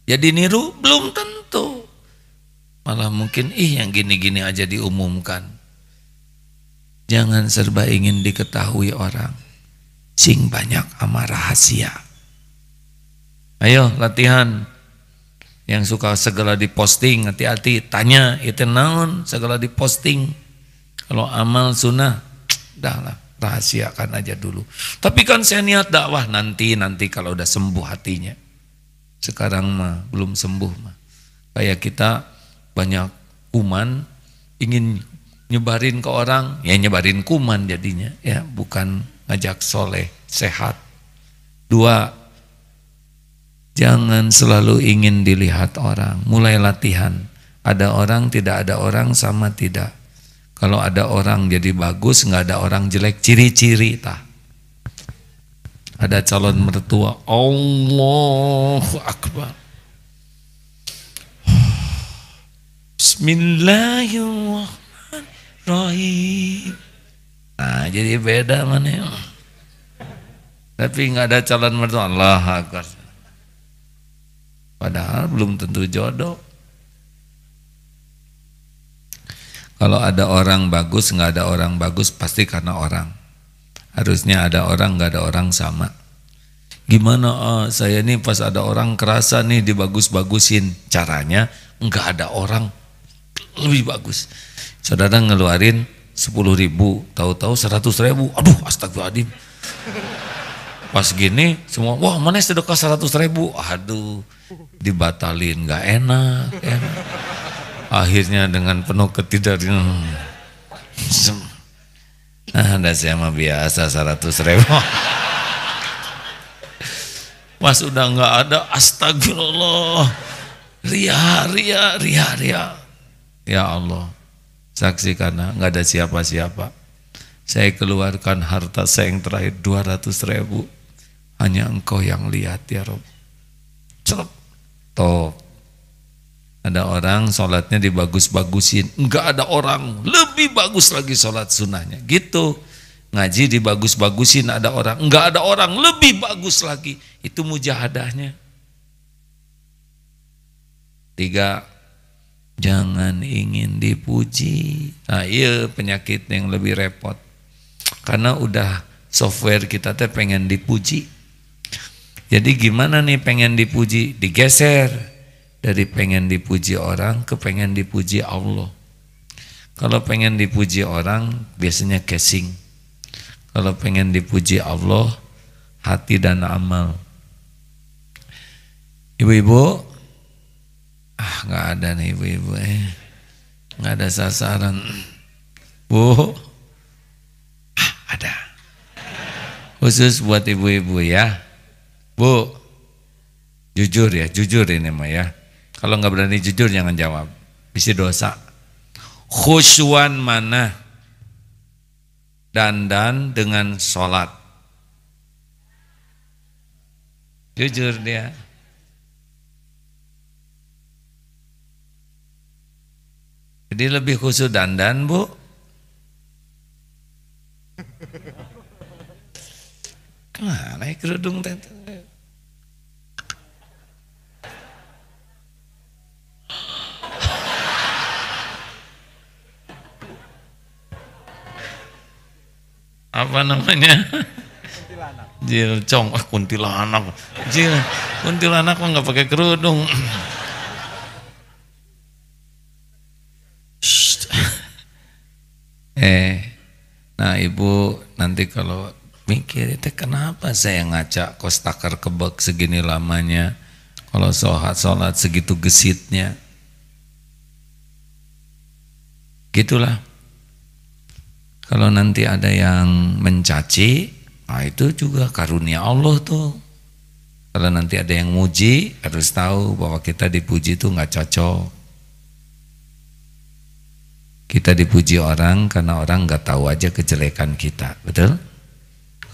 Jadi niru? Belum tentu. Malah mungkin yang gini-gini aja diumumkan. Jangan serba ingin diketahui orang. Sing banyak ama rahasia. Ayo latihan. Yang suka segala diposting, hati-hati, tanya itu naon segala diposting. Kalau amal sunnah, udahlah rahasiakan aja dulu. Tapi kan saya niat dakwah nanti kalau udah sembuh hatinya. Sekarang mah belum sembuh mah. Kayak kita banyak kuman, ingin nyebarin ke orang, ya nyebarin kuman jadinya, ya bukan ngajak soleh, sehat. 2, jangan selalu ingin dilihat orang. Mulai latihan. Ada orang, tidak ada orang, sama tidak. Kalau ada orang jadi bagus, nggak ada orang jelek, ciri-ciri tah. Ada calon mertua, Allahu Akbar. Bismillahirrahmanirrahim. Nah, jadi beda mana. Tapi nggak ada calon mertua, Allahu Akbar. Padahal belum tentu jodoh. Kalau ada orang bagus, nggak ada orang bagus, pasti karena orang. Harusnya ada orang, nggak ada orang sama. Gimana saya nih pas ada orang kerasa nih dibagus-bagusin. Caranya nggak ada orang lebih bagus. Saudara ngeluarin 10.000, tahu-tahu 100.000. Aduh, astagfirullahaladzim. Pas gini semua, wah mana sedekah 100.000. Aduh, dibatalin, nggak enak. Akhirnya dengan penuh Ada saya mah biasa 100.000. Mas udah nggak ada, astagfirullah. Ria. Ya Allah, saksikan nggak ada siapa-siapa. Saya keluarkan harta saya yang terakhir 200.000. Hanya Engkau yang lihat ya Rob. Celep. Top. Ada orang sholatnya dibagus-bagusin, enggak ada orang lebih bagus lagi sholat sunnahnya. Gitu. Ngaji dibagus-bagusin, ada orang, enggak ada orang lebih bagus lagi. Itu mujahadahnya. 3, jangan ingin dipuji. Nah iya penyakit yang lebih repot. Karena udah software kita teh pengen dipuji. Jadi gimana nih pengen dipuji? Digeser dari pengen dipuji orang ke pengen dipuji Allah. Kalau pengen dipuji orang biasanya casing. Kalau pengen dipuji Allah, hati dan amal. Ibu-ibu, nggak ada nih ibu-ibu, nggak ada sasaran. Bu, ada. Khusus buat ibu-ibu ya. Bu, jujur ya, jujur ini mah ya. Kalau nggak berani jujur jangan jawab, bisa dosa. Khusyuan mana? Dandan dengan sholat. Jujur dia. Jadi lebih khusyuk dandan bu. Kemana kerudung tete? Apa namanya? Jilcong, kuntilanak. Kuntilanak mah nggak pakai kerudung. Nah ibu nanti kalau mikir itu kenapa saya ngaca kos takar kebek segini lamanya, kalau sholat segitu gesitnya, gitulah. Kalau nanti ada yang mencaci, nah itu juga karunia Allah tuh. Kalau nanti ada yang muji, harus tahu bahwa kita dipuji itu nggak cocok. Kita dipuji orang karena orang nggak tahu aja kejelekan kita, betul?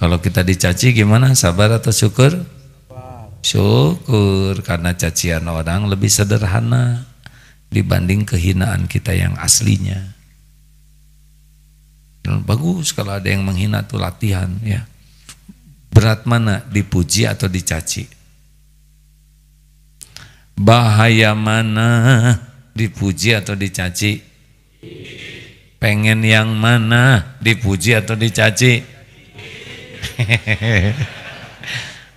Kalau kita dicaci gimana? Sabar atau syukur? Syukur, karena cacian orang lebih sederhana dibanding kehinaan kita yang aslinya. Bagus kalau ada yang menghina tuh latihan ya. Berat mana, dipuji atau dicaci? Bahaya mana, dipuji atau dicaci? Pengen yang mana, dipuji atau dicaci?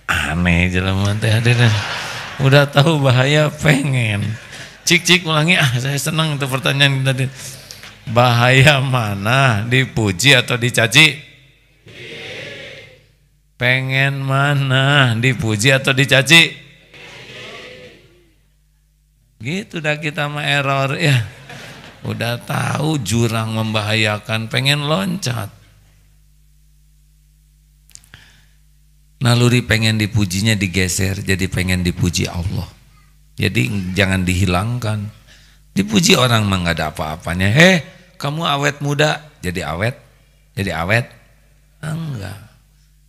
Aneh jelema teh hadirin. Udah tahu bahaya pengen. Cik ulangi, saya senang itu pertanyaan tadi. Bahaya mana, dipuji atau dicaci? Pengen mana, dipuji atau dicaci? Gitu dah kita mah error ya. Udah tahu jurang membahayakan, pengen loncat. Naluri pengen dipujinya digeser jadi pengen dipuji Allah. Jadi jangan dihilangkan. Dipuji orang mah nggak ada apa-apanya. Kamu awet muda, jadi awet, enggak.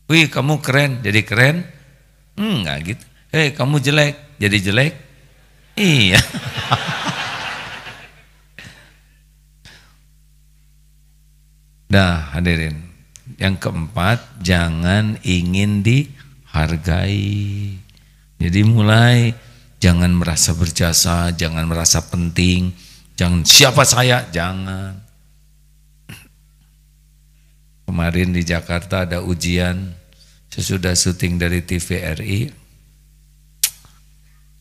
Wih, kamu keren, jadi keren, enggak gitu. Kamu jelek, jadi jelek, iya. Dah hadirin, yang keempat, jangan ingin dihargai. Jadi mulai jangan merasa berjasa, jangan merasa penting. Jangan siapa saya, jangan. Kemarin di Jakarta ada ujian, sesudah syuting dari TVRI,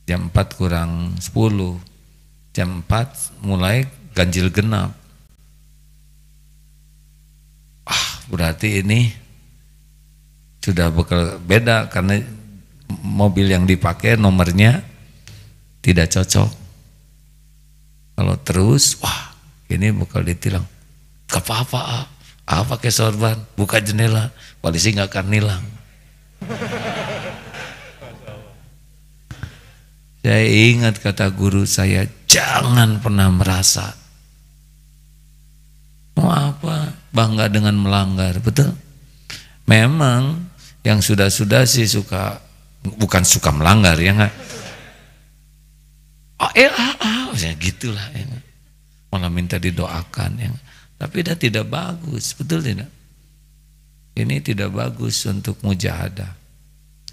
jam 4 kurang 10, jam 4 mulai ganjil genap. Berarti ini sudah beda karena mobil yang dipakai nomornya tidak cocok. Kalau terus, ini bakal ditilang. Gak apa-apa, pakai sorban, buka jendela, polisi nggak akan nilang. Saya ingat kata guru saya, jangan pernah merasa mau apa bangga dengan melanggar, betul? Memang yang sudah-sudah sih suka, bukan suka melanggar ya nggak? Ya gitulah ya. Malah minta didoakan ya. Tapi dah tidak bagus, betul tidak? Ini tidak bagus untuk mujahadah.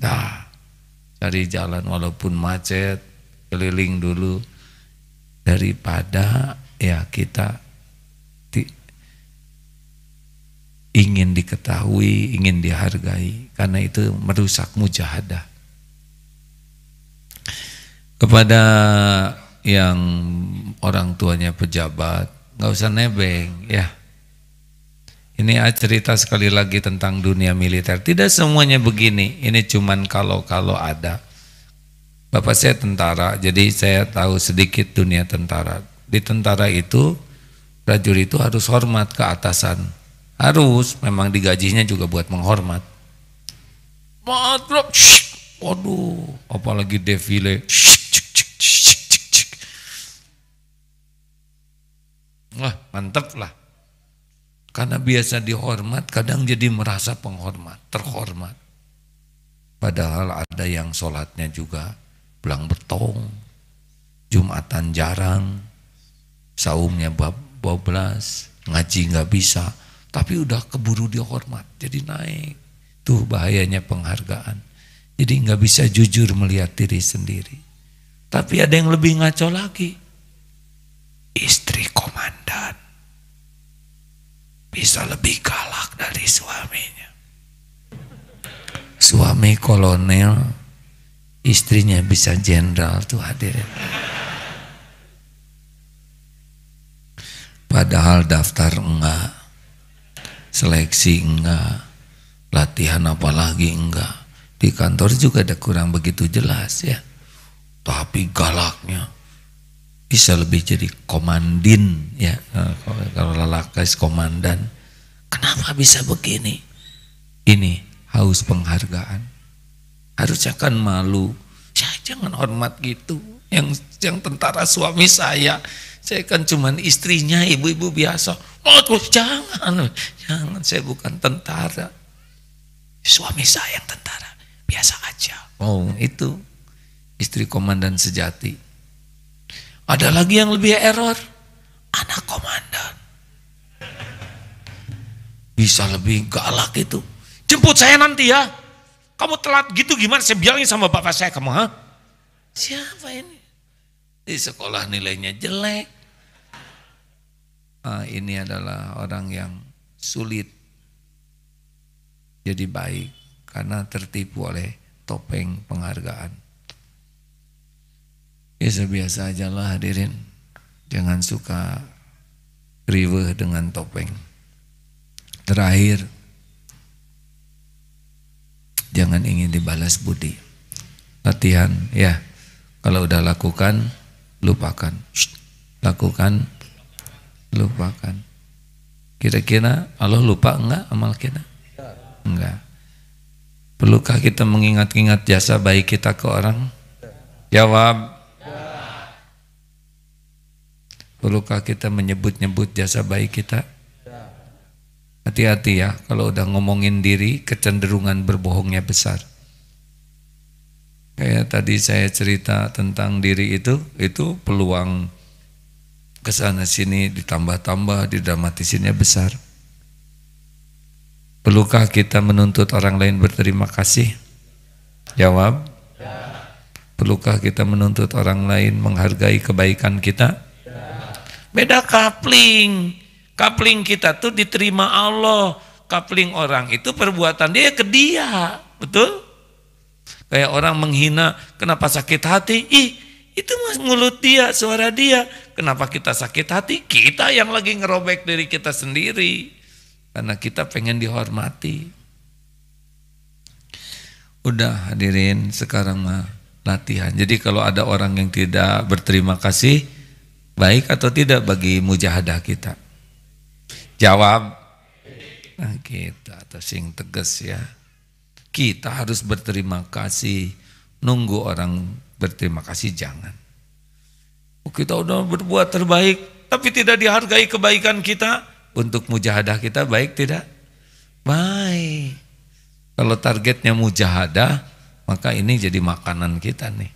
Nah, cari jalan walaupun macet, keliling dulu daripada ya kita ingin diketahui, ingin dihargai, karena itu merusak mujahadah. Kepada yang orang tuanya pejabat, nggak usah nebeng ya. Ini cerita sekali lagi tentang dunia militer. Tidak semuanya begini. Ini cuman kalau ada. Bapak saya tentara, jadi saya tahu sedikit dunia tentara. Di tentara itu prajurit itu harus hormat ke atasan. Harus, memang digajinya juga buat menghormat. Matrok, waduh, apalagi defile. Wah, mantep lah. Karena biasa dihormat, kadang jadi merasa penghormat, terhormat. Padahal ada yang sholatnya juga belang betong, Jumatan jarang, saumnya 12, ngaji nggak bisa, tapi udah keburu dihormat, jadi naik. Tuh bahayanya penghargaan. Jadi nggak bisa jujur melihat diri sendiri. Tapi ada yang lebih ngaco lagi. Istri komandan bisa lebih galak dari suaminya. Suami kolonel, istrinya bisa jenderal, tuh hadirin. Padahal daftar enggak, seleksi enggak, latihan apalagi enggak. Di kantor juga ada kurang begitu jelas ya. Tapi galaknya bisa lebih jadi komandin ya. Kalau lelaki komandan. Kenapa bisa begini? Ini haus penghargaan. Harusnya kan malu. Saya jangan hormat gitu. Yang tentara suami saya kan cuman istrinya, ibu-ibu biasa. Oh terus jangan, saya bukan tentara. Suami saya yang tentara, biasa aja. Oh itu istri komandan sejati. Ada lagi yang lebih error, anak komandan. Bisa lebih galak itu. Jemput saya nanti ya. Kamu telat gitu gimana? Saya bilangin sama bapak saya, kamu ha? Siapa ini? Di sekolah nilainya jelek. Ini adalah orang yang sulit jadi baik karena tertipu oleh topeng penghargaan. Biasa-biasa aja lah hadirin. Jangan suka riweh dengan topeng. Terakhir, jangan ingin dibalas budi. Latihan ya. Kalau udah lakukan, lupakan. Lakukan, lupakan. Kira-kira Allah lupa enggak amal kita? Enggak. Perlukah kita mengingat-ingat jasa baik kita ke orang? Jawab. Perlukah kita menyebut-nyebut jasa baik kita? Hati-hati ya, kalau udah ngomongin diri, kecenderungan berbohongnya besar. Kayak tadi saya cerita tentang diri itu peluang kesana sini ditambah-tambah, didramatisinnya besar. Perlukah kita menuntut orang lain berterima kasih? Jawab. Perlukah kita menuntut orang lain menghargai kebaikan kita? Beda kapling. Kapling kita tuh diterima Allah. Kapling orang itu perbuatan dia ke dia. Betul? Kayak orang menghina, kenapa sakit hati? Itu mas mulut dia, suara dia. Kenapa kita sakit hati? Kita yang lagi ngerobek diri kita sendiri. Karena kita pengen dihormati. Udah hadirin, sekarang mah latihan. Jadi kalau ada orang yang tidak berterima kasih, baik atau tidak bagi mujahadah kita? Jawab. Nah kita atau sing tegas ya. Kita harus berterima kasih. Nunggu orang berterima kasih jangan. Kita udah berbuat terbaik tapi tidak dihargai kebaikan kita. Untuk mujahadah kita baik tidak? Baik. Kalau targetnya mujahadah, maka ini jadi makanan kita nih.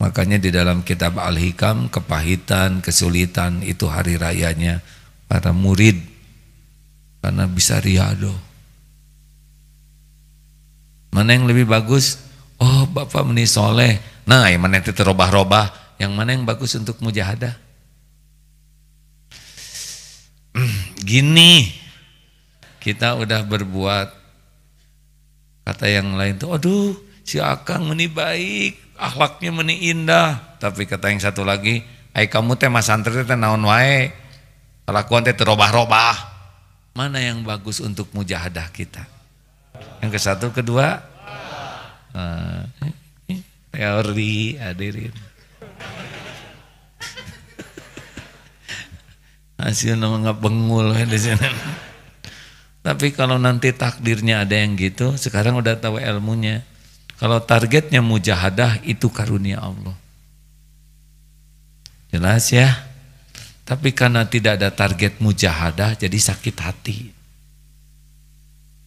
Makanya di dalam kitab Al-Hikam, kepahitan, kesulitan itu hari rayanya para murid. Karena bisa riyado. Mana yang lebih bagus? Oh Bapak meni soleh. Nah yang mana itu terobah-robah. Yang mana yang bagus untuk mujahadah? Gini. Kita udah berbuat. Kata yang lain tuh, aduh si Akang meni baik. Akhlaknya meni indah. Tapi kata yang satu lagi, ai kamu teh mas santri teh naon wae. Kelakuan teh terobah-robah. Mana yang bagus untuk mujahadah kita? Yang ke satu, kedua? Teori hadirin. Hasil nama nggak bengul di sini. Tapi kalau nanti takdirnya ada yang gitu, sekarang udah tahu ilmunya. Kalau targetnya mujahadah itu karunia Allah. Jelas ya? Tapi karena tidak ada target mujahadah jadi sakit hati.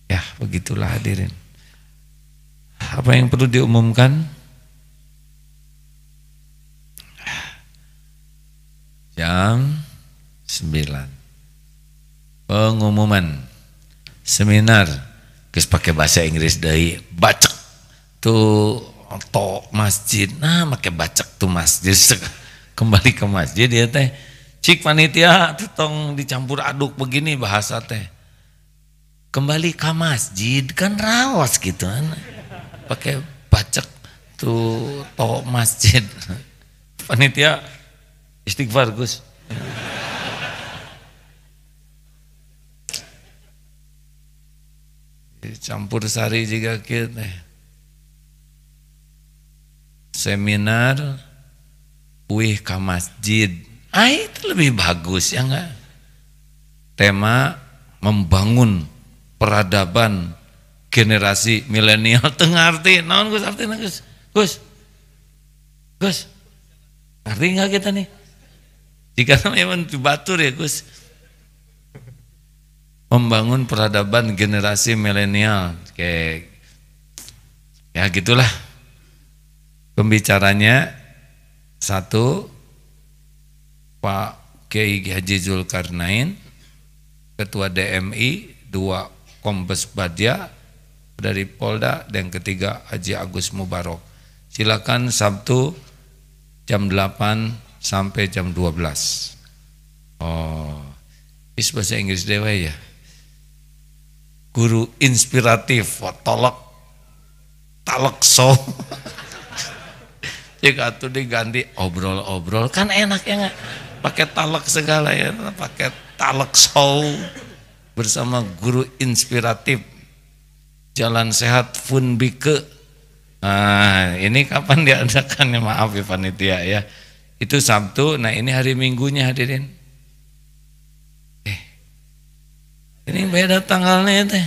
Ya begitulah hadirin. Apa yang perlu diumumkan? Jam 9. Pengumuman seminar geus pakai bahasa Inggris deui, bacek tuh to masjid. Nah, make bacek tuh masjid. Kembali ke masjid ya teh. Cik panitia tong dicampur aduk begini bahasa teh. Kembali ke masjid kan rawas gitu kan. Pakai bacek tuh to masjid. Panitia istighfar Gus. Campur sari juga gitu. Seminar wih ke masjid. Itu lebih bagus ya enggak? Tema membangun peradaban generasi milenial. Tengah arti, naon Gus artinya Gus? Gus, ngerti enggak kita nih? Jika memang dibatur ya Gus. Membangun peradaban generasi milenial. Kayak ya gitulah. Pembicaranya satu Pak Kiai Haji Zulkarnain, Ketua DMI, 2 Kombes Badya dari Polda, dan ketiga Haji Agus Mubarok. Silakan Sabtu jam 8 sampai jam 12. Oh, is bahasa Inggris dewa ya. Guru inspiratif, talak show. Jika tuh diganti obrol-obrol kan enak ya nggak? Pakai talak segala ya, pakai talak show bersama guru inspiratif Jalan Sehat Funbike. Nah ini kapan diadakannya? Maaf ya panitia ya. Itu Sabtu. Nah ini hari Minggunya hadirin. Ini beda tanggalnya teh.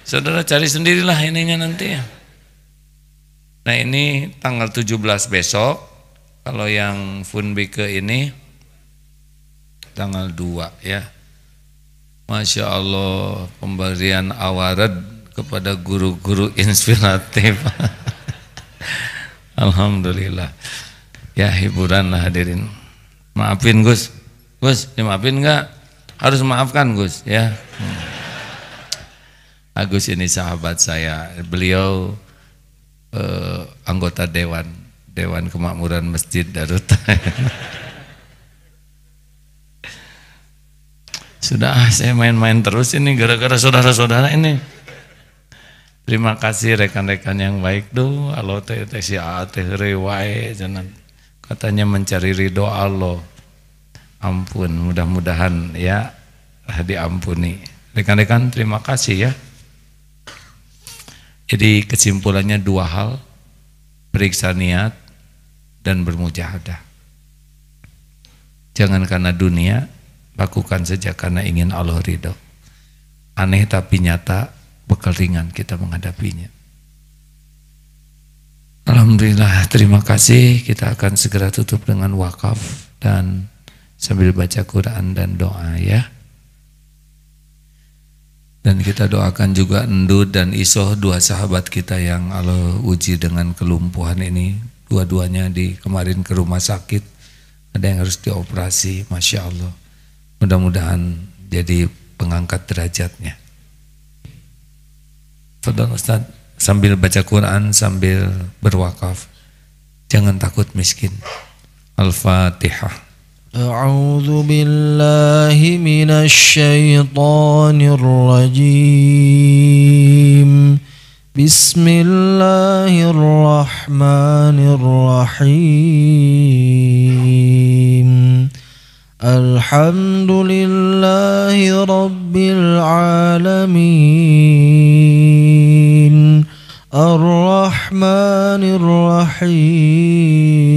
Saudara cari sendirilah ininya nanti ya. Nah ini tanggal 17 besok. Kalau yang Funbike ini tanggal 2 ya. Masya Allah, pemberian award kepada guru-guru inspiratif. Alhamdulillah. Ya hiburan lah hadirin. Maafin Gus. Gus dimaafin enggak? Harus maafkan Gus ya. Agus ini sahabat saya. Beliau anggota Dewan Kemakmuran Masjid Darut. Sudah saya main-main terus ini gara-gara saudara-saudara ini. Terima kasih rekan-rekan yang baik tuh. Halo teh si teh rewai jangan katanya mencari ridho Allah. Ampun, mudah-mudahan ya diampuni. Rekan-rekan terima kasih ya. Jadi kesimpulannya 2 hal, periksa niat dan bermujahadah. Jangan karena dunia, lakukan saja karena ingin Allah ridho. aneh tapi nyata, bekal ringan kita menghadapinya. Alhamdulillah, terima kasih. Kita akan segera tutup dengan wakaf dan sambil baca Quran dan doa ya. Dan kita doakan juga Endut dan Isoh, dua sahabat kita yang Allah uji dengan kelumpuhan ini. Dua-duanya kemarin ke rumah sakit, ada yang harus dioperasi, Masya Allah. Mudah-mudahan jadi pengangkat derajatnya. Fadhal Ustaz, sambil baca Quran, sambil berwakaf. Jangan takut miskin. Al-Fatihah. أعوذ بالله من الشيطان الرجيم بسم الله الرحمن الرحيم الحمد لله رب العالمين الرحمن الرحيم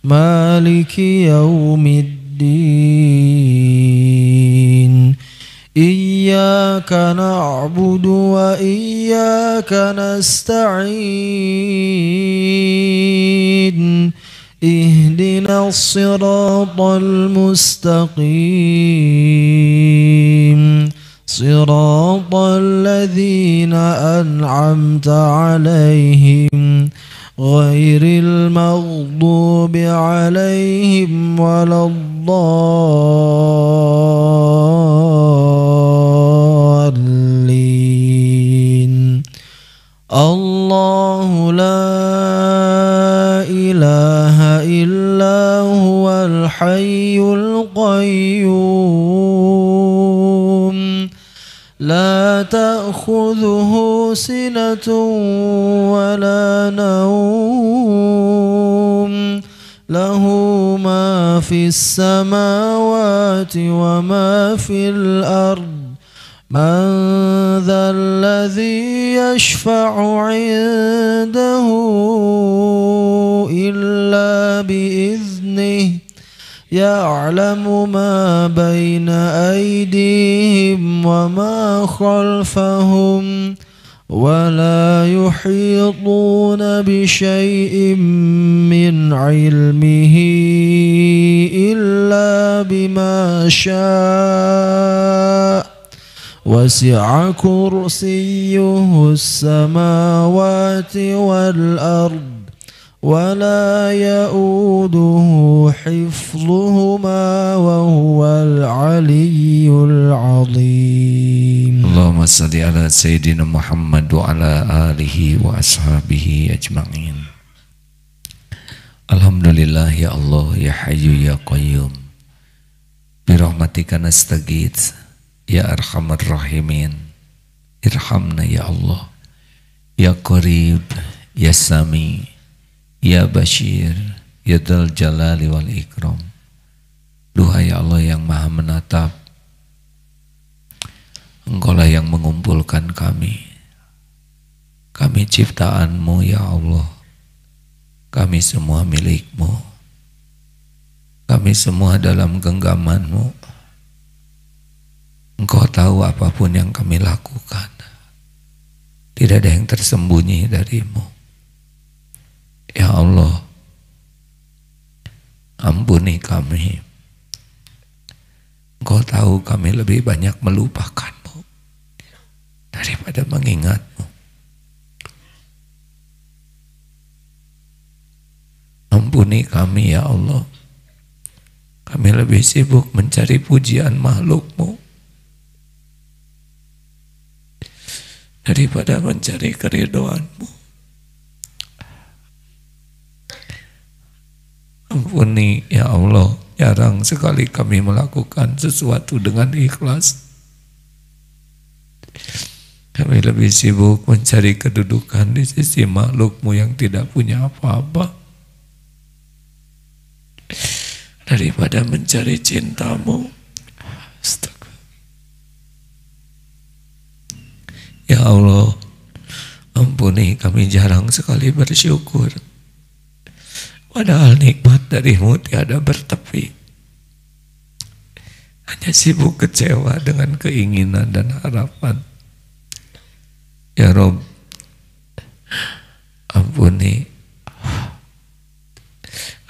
مالك يوم الدين إياك نعبد وإياك نستعين اهدنا الصراط المستقيم صراط الذين أنعمت عليهم غير المغضوب عليهم ولا الضالين الله لا إله إلا هو الحي القيوم لا تأخذه سنة ولا نوم له ما في السماوات وما في الأرض من ذا الذي يشفع عنده إلا بإذنه يعلم ما بين أيديهم وما خلفهم ولا يحيطون بشيء من علمه إلا بما شاء وسع كرسيه السماوات والأرض ولا يؤوده حفظهما وهو العلي العظيم اللهم صل على سيدنا محمد وعلى آله وأصحابه أجمعين. Alhamdulillah ya Allah ya Hayyu ya Qayyum birahmatika nastaghits ya Arhamar Rahimin irhamna ya Allah ya Qarib ya Sami ya Bashir, ya Dzal Jalali wal Ikram. Duhai Allah yang maha menatap, Engkaulah yang mengumpulkan kami. Kami ciptaanmu ya Allah. Kami semua milikmu. Kami semua dalam genggamanmu. Engkau tahu apapun yang kami lakukan. Tidak ada yang tersembunyi darimu. Ya Allah, ampuni kami. Engkau tahu kami lebih banyak melupakanmu daripada mengingatmu. Ampuni kami ya Allah. Kami lebih sibuk mencari pujian makhlukmu daripada mencari keridhoanmu. Ampuni ya Allah, jarang sekali kami melakukan sesuatu dengan ikhlas. Kami lebih sibuk mencari kedudukan di sisi makhlukmu yang tidak punya apa-apa daripada mencari cintamu. Ya Allah, ampuni kami jarang sekali bersyukur. Padahal nikmat darimu tiada bertepi. Hanya Dia sibuk kecewa dengan keinginan dan harapan. Ya Rob, ampuni,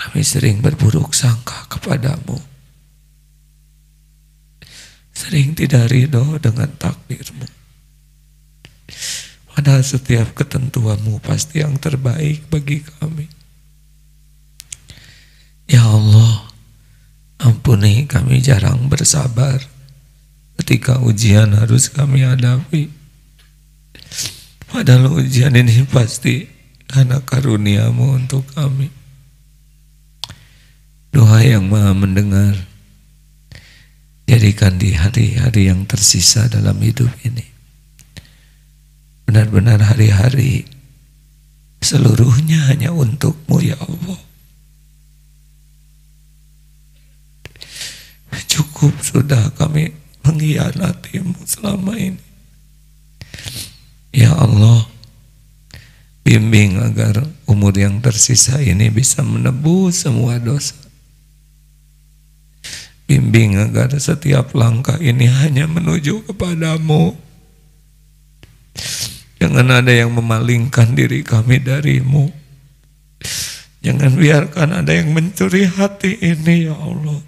kami sering berburuk sangka kepadamu, sering tidak ridho dengan takdirmu. Padahal setiap ketentuanmu pasti yang terbaik bagi kami. Ya Allah, ampuni kami jarang bersabar ketika ujian harus kami hadapi. Padahal ujian ini pasti karena karunia-Mu untuk kami. Doa yang Maha mendengar, jadikan di hari-hari yang tersisa dalam hidup ini benar-benar hari-hari seluruhnya hanya untuk-Mu ya Allah. Cukup sudah kami mengkhianati-Mu selama ini. Ya Allah, bimbing agar umur yang tersisa ini bisa menebus semua dosa. Bimbing agar setiap langkah ini hanya menuju kepada-Mu. Jangan ada yang memalingkan diri kami dari-Mu. Jangan biarkan ada yang mencuri hati ini ya Allah.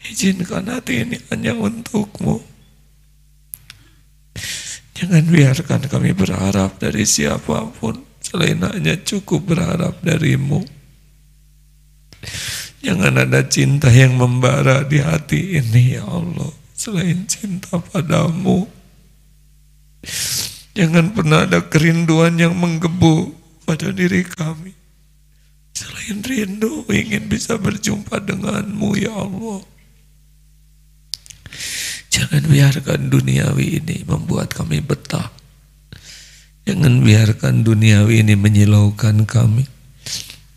Izinkan hati ini hanya untuk-Mu. Jangan biarkan kami berharap dari siapapun selain hanya cukup berharap dari-Mu. Jangan ada cinta yang membara di hati ini ya Allah selain cinta padamu. Jangan pernah ada kerinduan yang menggebu pada diri kami selain rindu ingin bisa berjumpa denganmu ya Allah. Jangan biarkan duniawi ini membuat kami betah. Jangan biarkan duniawi ini menyilaukan kami.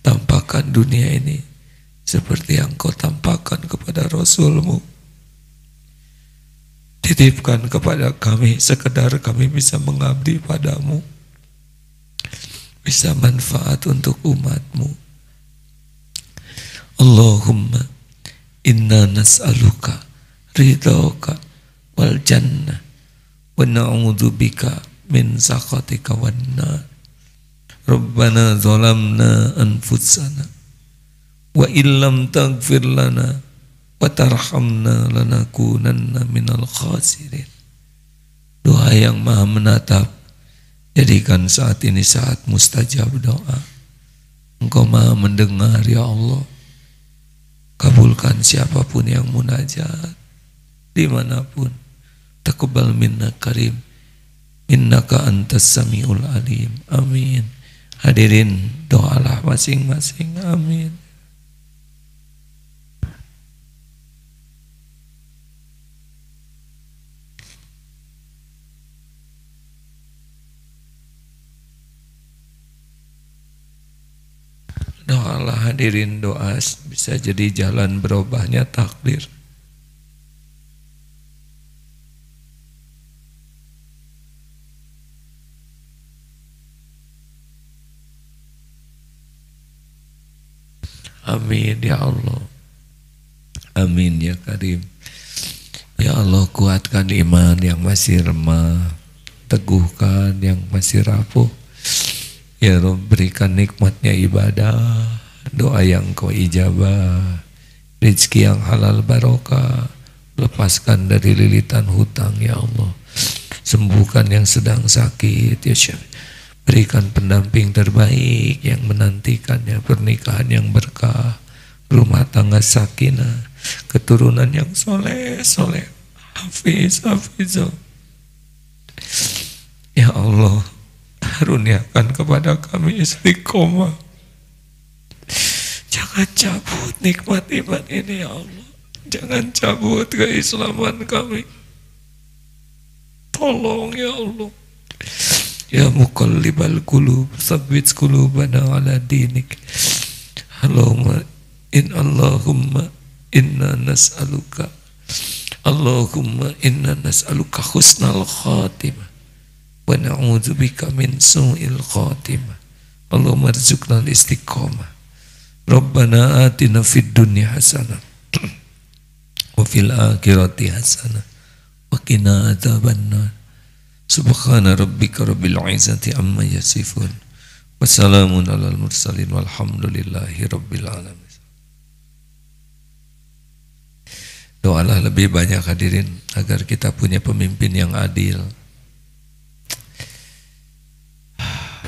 Tampakkan dunia ini seperti yang Kau tampakkan kepada Rasul-Mu. Titipkan kepada kami sekedar kami bisa mengabdi padamu, bisa manfaat untuk umatmu. Allahumma inna nas'aluka ridhoka wal jannah wa na'udzubika min sakhatika wan nar. Rabbana zalamna anfusana wa illam taghfir lana wa tarhamna lanakunanna minal khasirin. Doa yang Maha menatap, jadikan saat ini saat mustajab doa. Engkau Maha mendengar ya Allah. Kabulkan siapapun yang munajat dimanapun. Taqabbal minna karim, innaka antas samiul alim. Amin. Hadirin, doalah masing-masing. Amin. Doalah hadirin, doa bisa jadi jalan berubahnya takdir. Amin ya Allah. Amin ya Karim. Ya Allah, kuatkan iman yang masih lemah, teguhkan yang masih rapuh. Ya Rabb, berikan nikmatnya ibadah, doa yang Kau ijabah, rezeki yang halal barokah, lepaskan dari lilitan hutang ya Allah, sembuhkan yang sedang sakit ya Syekh, berikan pendamping terbaik yang menantikannya, pernikahan yang berkah, rumah tangga sakinah, keturunan yang soleh, hafizah. Ya Allah, karuniakan kepada kami istiqomah. Jangan cabut nikmat iman ini ya Allah. Jangan cabut keislaman kami. Tolong ya Allah. Ya muqallibal qulub, tsabbit qulubana ala dinik. Allahumma inna nas'aluka. Allahumma inna nas'aluka husnal khatimah wa na'udzubika min su'il khatimah. Allahumma rzuqna al-istiqamah. Rabbana atina fid dunya hasanah wa fil akhirati hasanah wa qina adzabannar. Subhana rabbika rabbil izzati amma yasifun. Wassalamun alal mursalin walhamdulillahi rabbil alamin. Doalah lebih banyak hadirin agar kita punya pemimpin yang adil,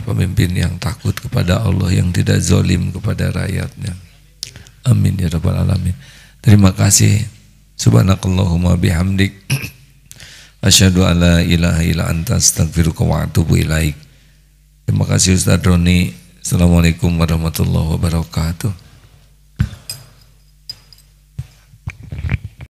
pemimpin yang takut kepada Allah, yang tidak zalim kepada rakyatnya. Amin ya rabbal alamin. Terima kasih. Subhanakallahumma bihamdik asyhadu an la ilaha illa anta astaghfiruka wa atubu ilaik. Terima kasih Ustaz Roni. Assalamualaikum warahmatullahi wabarakatuh.